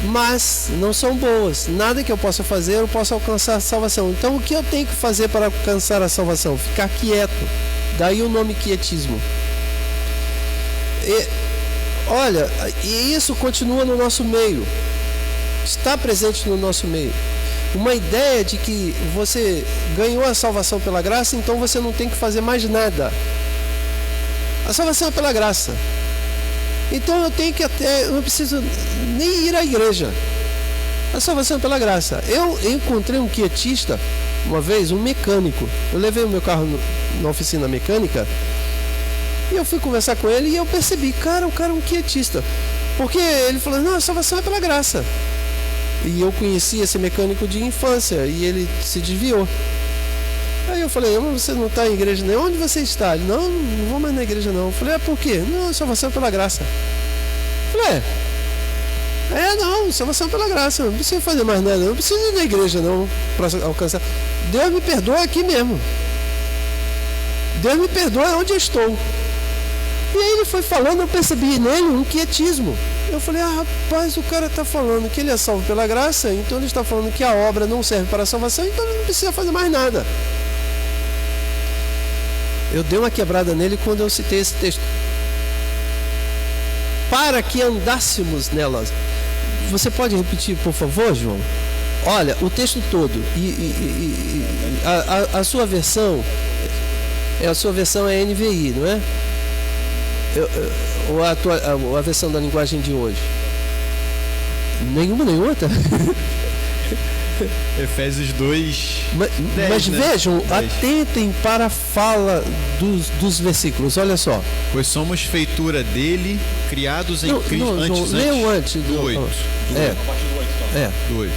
mas não são boas. Nada que eu possa fazer eu posso alcançar a salvação. Então o que eu tenho que fazer para alcançar a salvação? Ficar quieto. Daí o nome quietismo. Olha, e isso continua no nosso meio, está presente no nosso meio. Uma ideia de que você ganhou a salvação pela graça, então você não tem que fazer mais nada. A salvação é pela graça. Então eu não preciso nem ir à igreja. A salvação é pela graça. Eu encontrei um quietista uma vez, um mecânico. Eu levei o meu carro na oficina mecânica. E eu fui conversar com ele e eu percebi, o cara é um quietista. Porque ele falou, não, a salvação é pela graça. E eu conheci esse mecânico de infância e ele se desviou. Aí eu falei, mas você não está em igreja nem? Onde você está? Ele, não vou mais na igreja não. Eu falei, por quê? Não, a salvação é pela graça. Eu falei, não, salvação é pela graça, não precisa fazer mais nada, não precisa ir na igreja não para alcançar. Deus me perdoa aqui mesmo. Deus me perdoa onde eu estou. E aí ele foi falando, eu percebi nele um quietismo. Eu falei, rapaz, o cara está falando que ele é salvo pela graça, então ele está falando que a obra não serve para a salvação, então ele não precisa fazer mais nada. Eu dei uma quebrada nele quando eu citei esse texto. Para que andássemos nelas. Você pode repetir, por favor, João? Olha, o texto todo. A sua versão... A sua versão é NVI, não é? Ou a versão da linguagem de hoje? Nenhuma nem outra? Efésios 2, mas 10, né? Vejam, 10. atentem para a fala dos versículos. Olha só. Pois somos feitura dele, criados em Cristo. Leia antes do 8. Do 8.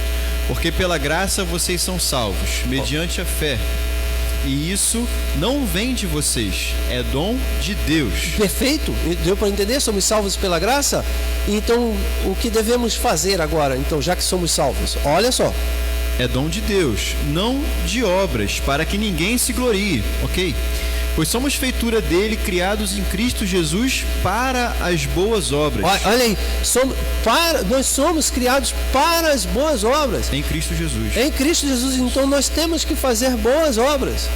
Porque pela graça vocês são salvos, mediante a fé. E isso não vem de vocês, é dom de Deus. Perfeito, deu para entender? Somos salvos pela graça. Então, o que devemos fazer agora? Então, já que somos salvos, olha só. É dom de Deus, não de obras, para que ninguém se glorie, ok? Pois somos feitura dele, criados em Cristo Jesus para as boas obras. Olha aí, nós somos criados para as boas obras. Em Cristo Jesus. Em Cristo Jesus, então nós temos que fazer boas obras.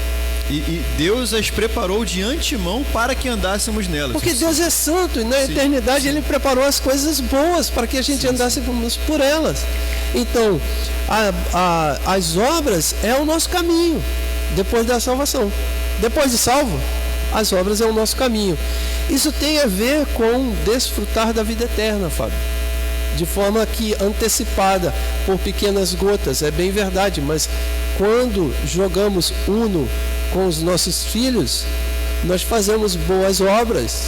E Deus as preparou de antemão para que andássemos nelas. Porque Deus é santo e na eternidade Ele preparou as coisas boas para que a gente andássemos por elas. Então, as obras é o nosso caminho depois da salvação. Depois de salvo, as obras é o nosso caminho. Isso tem a ver com desfrutar da vida eterna, Fábio. De forma que antecipada por pequenas gotas, é bem verdade, mas quando jogamos Uno com os nossos filhos, nós fazemos boas obras.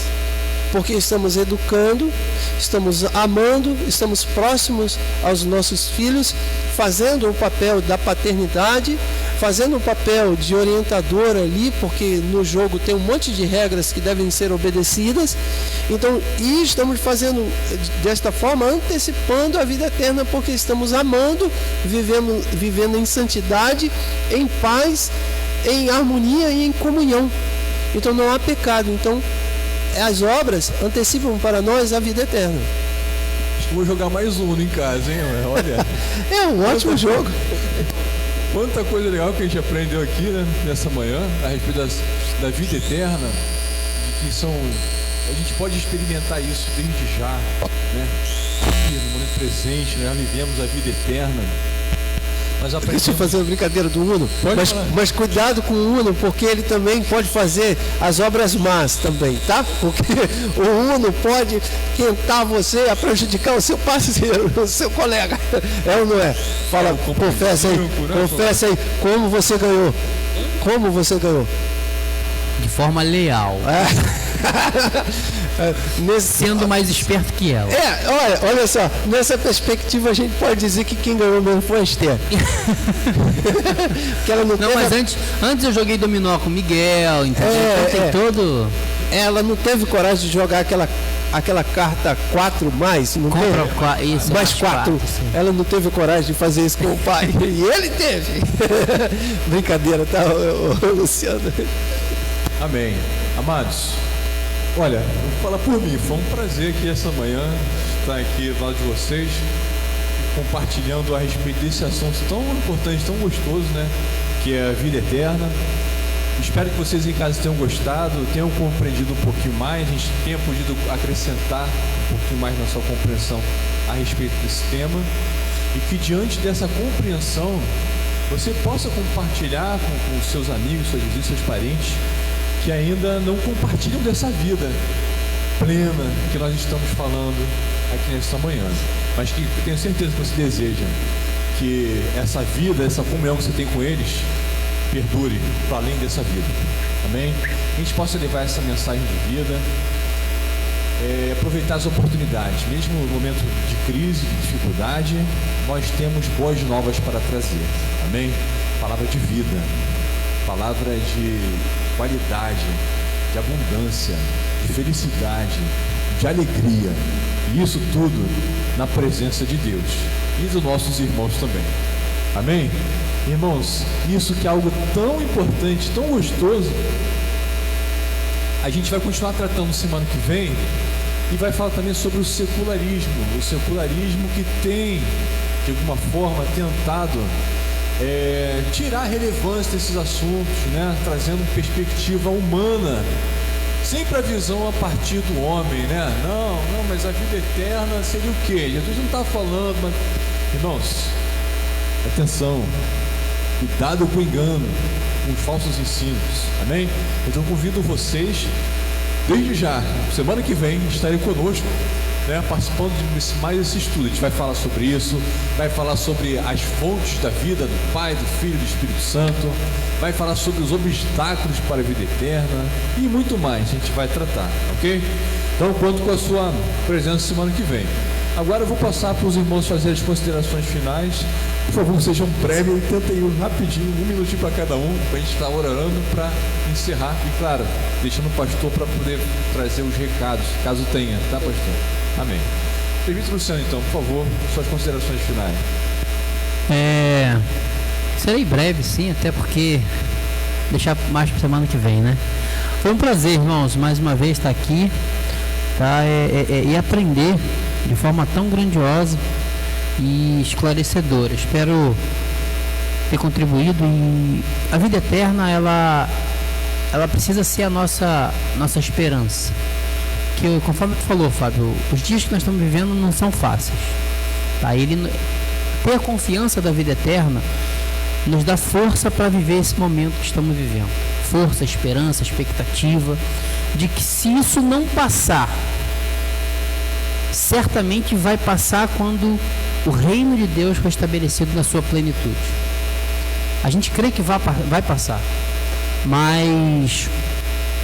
porque estamos educando, estamos amando, estamos próximos aos nossos filhos, fazendo o papel da paternidade, fazendo o papel de orientador ali, porque no jogo tem um monte de regras que devem ser obedecidas. Então, e estamos fazendo desta forma, antecipando a vida eterna, porque estamos amando, vivendo em santidade, em paz, em harmonia e em comunhão. Então não há pecado. Então as obras antecipam para nós a vida eterna. Acho que vou jogar mais um em casa, hein? Olha. É um ótimo jogo. Quanta coisa legal que a gente aprendeu aqui, né, nessa manhã, a respeito da vida eterna, que a gente pode experimentar isso desde já, né? Aqui no momento presente, né? Já vivemos a vida eterna. Deixa eu fazer uma brincadeira do Uno, mas cuidado com o Uno, porque ele também pode fazer as obras más também, tá? Porque o Uno pode tentar você a prejudicar o seu parceiro, o seu colega. É ou não é? Fala, confessa aí, como você ganhou? Como você ganhou? De forma leal. Sendo mais esperto que ela. Olha só, nessa perspectiva a gente pode dizer que quem ganhou mesmo foi a Esther. Ela não mas antes eu joguei dominó com o Miguel, entendeu? Então tem todo... Ela não teve coragem de jogar aquela carta 4 mais, não teve? Isso, mais 4. Ela não teve coragem de fazer isso com o pai. E ele teve. Brincadeira, tá, Luciano? Amém. Amados, olha, vou falar por mim, foi um prazer aqui essa manhã estar aqui do lado de vocês, compartilhando a respeito desse assunto tão importante, tão gostoso, né? Que é a vida eterna. Espero que vocês em casa tenham gostado, tenham compreendido um pouquinho mais, a gente tenha podido acrescentar um pouquinho mais na sua compreensão a respeito desse tema, e que diante dessa compreensão você possa compartilhar com seus amigos, seus vizinhos, seus parentes que ainda não compartilham dessa vida plena que nós estamos falando aqui nesta manhã, mas que eu tenho certeza que você deseja que essa vida, essa comunhão que você tem com eles perdure para além dessa vida. Amém? A gente possa levar essa mensagem de vida, aproveitar as oportunidades, mesmo no momento de crise, de dificuldade, nós temos boas novas para trazer. Amém? Palavra de vida, palavra de qualidade, de abundância, de felicidade, de alegria, e isso tudo na presença de Deus e dos nossos irmãos também. Amém? Irmãos, isso que é algo tão importante, tão gostoso, a gente vai continuar tratando semana que vem, e vai falar também sobre o secularismo que tem, de alguma forma, tentado tirar a relevância desses assuntos, né? Trazendo perspectiva humana, sempre a visão a partir do homem, né? Não, mas a vida eterna seria o quê? Jesus não está falando, mas... Irmãos, atenção, cuidado com o engano, com os falsos ensinos, amém? Então convido vocês, desde já, semana que vem, estarem conosco, né, participando de mais esse estudo. A gente vai falar sobre isso, vai falar sobre as fontes da vida do Pai, do Filho e do Espírito Santo, vai falar sobre os obstáculos para a vida eterna e muito mais a gente vai tratar, ok? Então conto com a sua presença semana que vem. Agora eu vou passar para os irmãos fazer as considerações finais. Por favor, sejam breves, tentem ir rapidinho, 1 minutinho para cada um, para a gente estar orando para encerrar. E claro, deixando o pastor para poder trazer os recados, caso tenha, tá, pastor? Amém. Permita, Luciano, então, por favor, suas considerações finais. Serei breve, sim, até porque deixar mais para semana que vem, né? Foi um prazer, irmãos, mais uma vez estar aqui, tá? E aprender de forma tão grandiosa e esclarecedora. Espero ter contribuído. E a vida eterna, ela precisa ser a nossa esperança. Que, conforme tu falou, Fábio, os dias que nós estamos vivendo não são fáceis, tá? Ter a confiança da vida eterna nos dá força para viver esse momento que estamos vivendo. Força, esperança, expectativa de que, se isso não passar, certamente vai passar quando o reino de Deus for estabelecido na sua plenitude. A gente crê que vai passar, mas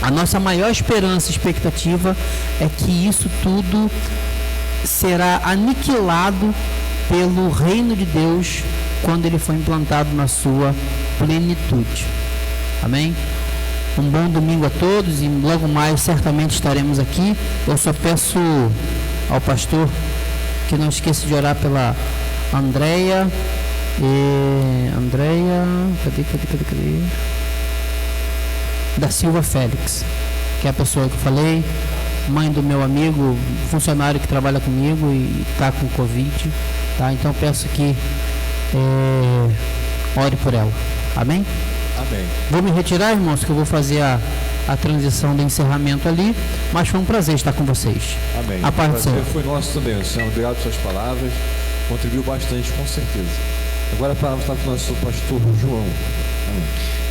A nossa maior esperança e expectativa é que isso tudo será aniquilado pelo reino de Deus quando ele for implantado na sua plenitude. Amém? Um bom domingo a todos e logo mais certamente estaremos aqui. Eu só peço ao pastor que não esqueça de orar pela Andréia. Cadê? Da Silva Félix, que é a pessoa que eu falei, mãe do meu amigo, funcionário que trabalha comigo e está com Covid, tá? Então peço que ore por ela. Amém? Amém. Vou me retirar, irmãos, que eu vou fazer a transição do encerramento ali, mas foi um prazer estar com vocês. Amém. A paz do Senhor. Foi nosso também, Senhor. Obrigado por suas palavras. Contribuiu bastante, com certeza. Agora a palavra está com o nosso pastor João. Amém.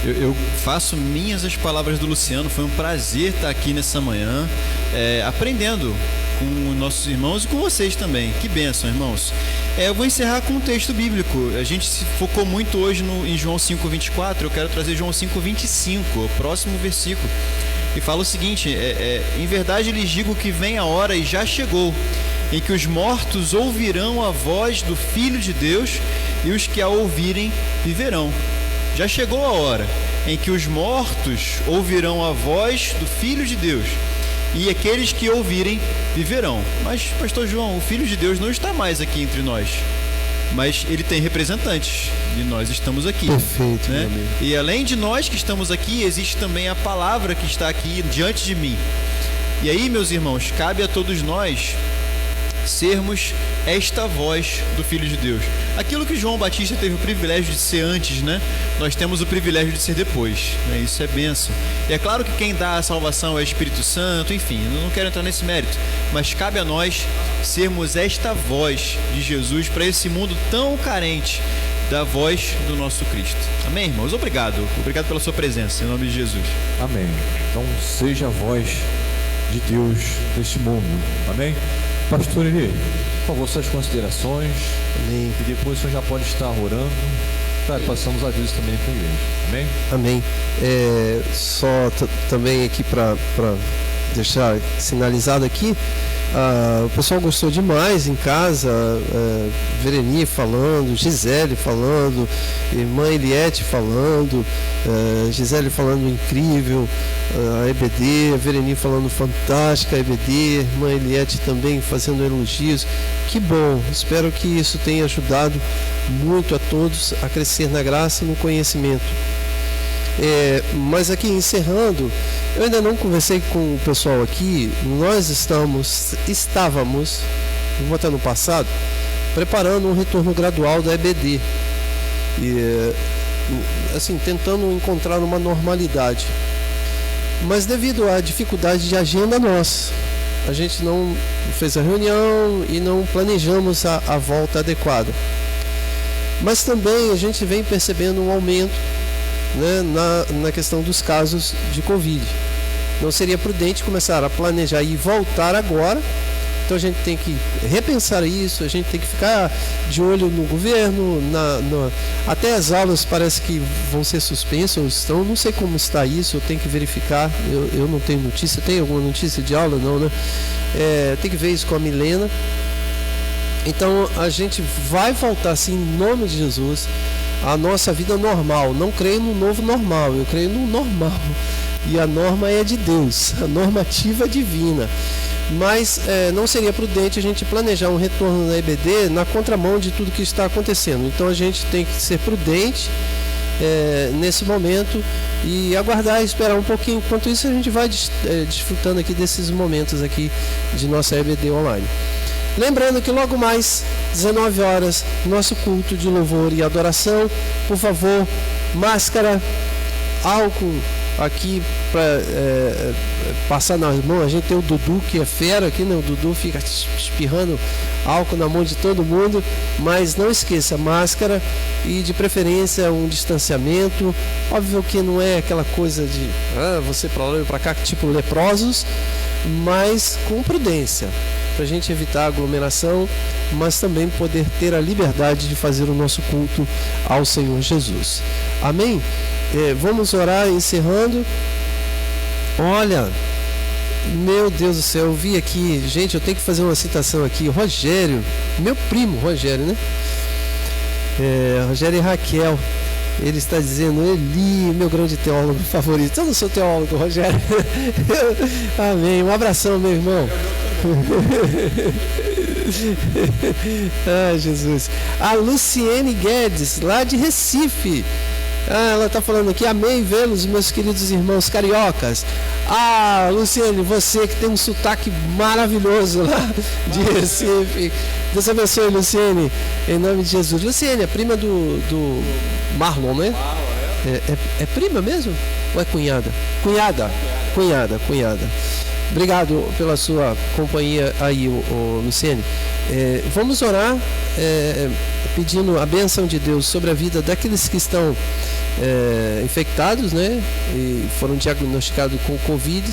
Eu faço minhas as palavras do Luciano. Foi um prazer estar aqui nessa manhã, aprendendo com nossos irmãos e com vocês também. Que bênção, irmãos. Eu vou encerrar com um texto bíblico. A gente se focou muito hoje em João 5,24. Eu quero trazer João 5,25, o próximo versículo. E fala o seguinte: em verdade lhes digo que vem a hora e já chegou, em que os mortos ouvirão a voz do Filho de Deus, e os que a ouvirem viverão. Já chegou a hora em que os mortos ouvirão a voz do Filho de Deus, e aqueles que ouvirem viverão. Mas, pastor João, o Filho de Deus não está mais aqui entre nós, mas ele tem representantes e nós estamos aqui. Perfeito, né? meu amigo. E além de nós que estamos aqui, existe também a palavra que está aqui diante de mim. E aí, meus irmãos, cabe a todos nós sermos esta voz do Filho de Deus. Aquilo que João Batista teve o privilégio de ser antes, né? Nós temos o privilégio de ser depois, né? Isso é bênção. E é claro que quem dá a salvação é o Espírito Santo, enfim, eu não quero entrar nesse mérito, mas cabe a nós sermos esta voz de Jesus para esse mundo tão carente da voz do nosso Cristo. Amém, irmãos? Obrigado pela sua presença, em nome de Jesus. Amém. Então seja a voz de Deus deste mundo. Amém? Pastor Eli, por favor, suas considerações. Amém. E depois o senhor já pode estar orando. Tá, passamos avisos também para a igreja. Amém? Amém. Só também aqui para deixar sinalizado aqui, o pessoal gostou demais em casa, Vereni falando, Gisele falando, irmã Eliette falando, Gisele falando incrível, a EBD, a Vereni falando fantástica, a EBD, irmã Eliette também fazendo elogios. Que bom, espero que isso tenha ajudado muito a todos a crescer na graça e no conhecimento. Mas aqui encerrando, eu ainda não conversei com o pessoal aqui. Nós estávamos, vou botar no passado, preparando um retorno gradual da EBD e assim, tentando encontrar uma normalidade, mas devido à dificuldade de agenda nossa, a gente não fez a reunião e não planejamos a volta adequada. Mas também a gente vem percebendo um aumento, né, na questão dos casos de Covid. Não seria prudente começar a planejar e voltar agora. Então a gente tem que repensar isso, a gente tem que ficar de olho no governo, até as aulas parece que vão ser suspensas, então não sei como está isso, eu tenho que verificar, eu não tenho notícia. Tem alguma notícia de aula? Não, né? Tem que ver isso com a Milena. Então a gente vai voltar assim, em nome de Jesus, a nossa vida normal. Não creio no novo normal, eu creio no normal. E a norma é de Deus, a normativa é divina. Mas não seria prudente a gente planejar um retorno na EBD na contramão de tudo que está acontecendo. Então a gente tem que ser prudente nesse momento e aguardar e esperar um pouquinho. Enquanto isso a gente vai desfrutando aqui desses momentos aqui de nossa EBD online. Lembrando que logo mais, 19 horas, nosso culto de louvor e adoração. Por favor, máscara, álcool aqui para passar nas mãos. A gente tem o Dudu que é fera aqui, né? O Dudu fica espirrando álcool na mão de todo mundo. Mas não esqueça, máscara e de preferência um distanciamento. Óbvio que não é aquela coisa de você para lá e para cá, tipo leprosos, mas com prudência, para a gente evitar aglomeração, mas também poder ter a liberdade de fazer o nosso culto ao Senhor Jesus. Amém? Vamos orar encerrando. Olha, meu Deus do céu, eu vi aqui, gente, eu tenho que fazer uma citação aqui. Rogério, meu primo Rogério, né? Rogério e Raquel. Ele está dizendo, Eli, meu grande teólogo favorito. Eu não sou teólogo, Rogério. Amém. Um abração, meu irmão. Ah, Jesus. A Luciene Guedes, lá de Recife. Ela está falando aqui, amei vê-los, meus queridos irmãos cariocas. Luciene, você que tem um sotaque maravilhoso lá de Recife. Deus abençoe, Luciene, em nome de Jesus. Luciene, é prima do Marlon, né? É prima mesmo? Ou é cunhada? Cunhada. Obrigado pela sua companhia aí, Luciene. Vamos orar pedindo a bênção de Deus sobre a vida daqueles que estão infectados, né? E foram diagnosticados com Covid.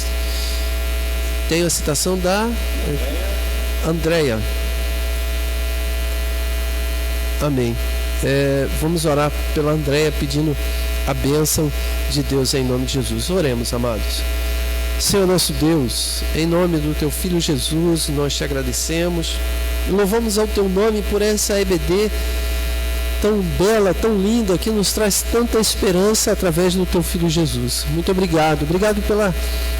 Tem a citação da Andréia. Amém. Vamos orar pela Andréia pedindo a bênção de Deus em nome de Jesus. Oremos, amados. Senhor nosso Deus, em nome do Teu Filho Jesus, nós te agradecemos e louvamos ao Teu nome por essa EBD tão bela, tão linda, que nos traz tanta esperança através do Teu Filho Jesus. Muito obrigado. Obrigado pela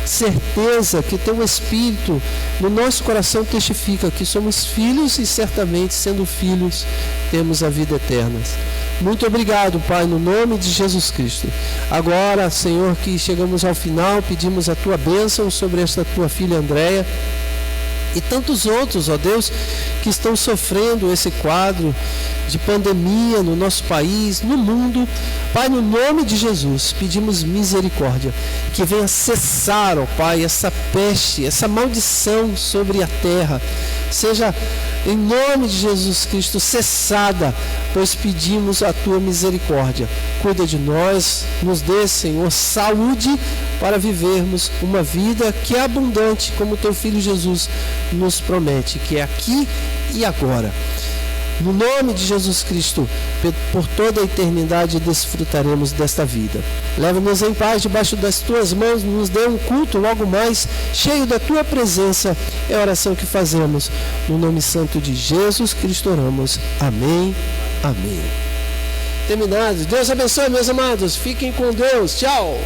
certeza que Teu Espírito no nosso coração testifica que somos filhos e certamente, sendo filhos, temos a vida eterna. Muito obrigado, Pai, no nome de Jesus Cristo. Agora, Senhor, que chegamos ao final, pedimos a Tua bênção sobre esta Tua filha Andréia e tantos outros, ó Deus, que estão sofrendo esse quadro de pandemia no nosso país, no mundo. Pai, no nome de Jesus, pedimos misericórdia, que venha cessar, ó Pai, essa peste, essa maldição sobre a terra, seja em nome de Jesus Cristo cessada, pois pedimos a Tua misericórdia. Cuida de nós, nos dê, Senhor, saúde para vivermos uma vida que é abundante, como Teu Filho Jesus nos promete, que é aqui e agora. No nome de Jesus Cristo, por toda a eternidade desfrutaremos desta vida. Leva-nos em paz debaixo das Tuas mãos, nos dê um culto logo mais, cheio da Tua presença. É a oração que fazemos. No nome santo de Jesus Cristo oramos. Amém. Amém. Terminados. Deus abençoe, meus amados. Fiquem com Deus. Tchau.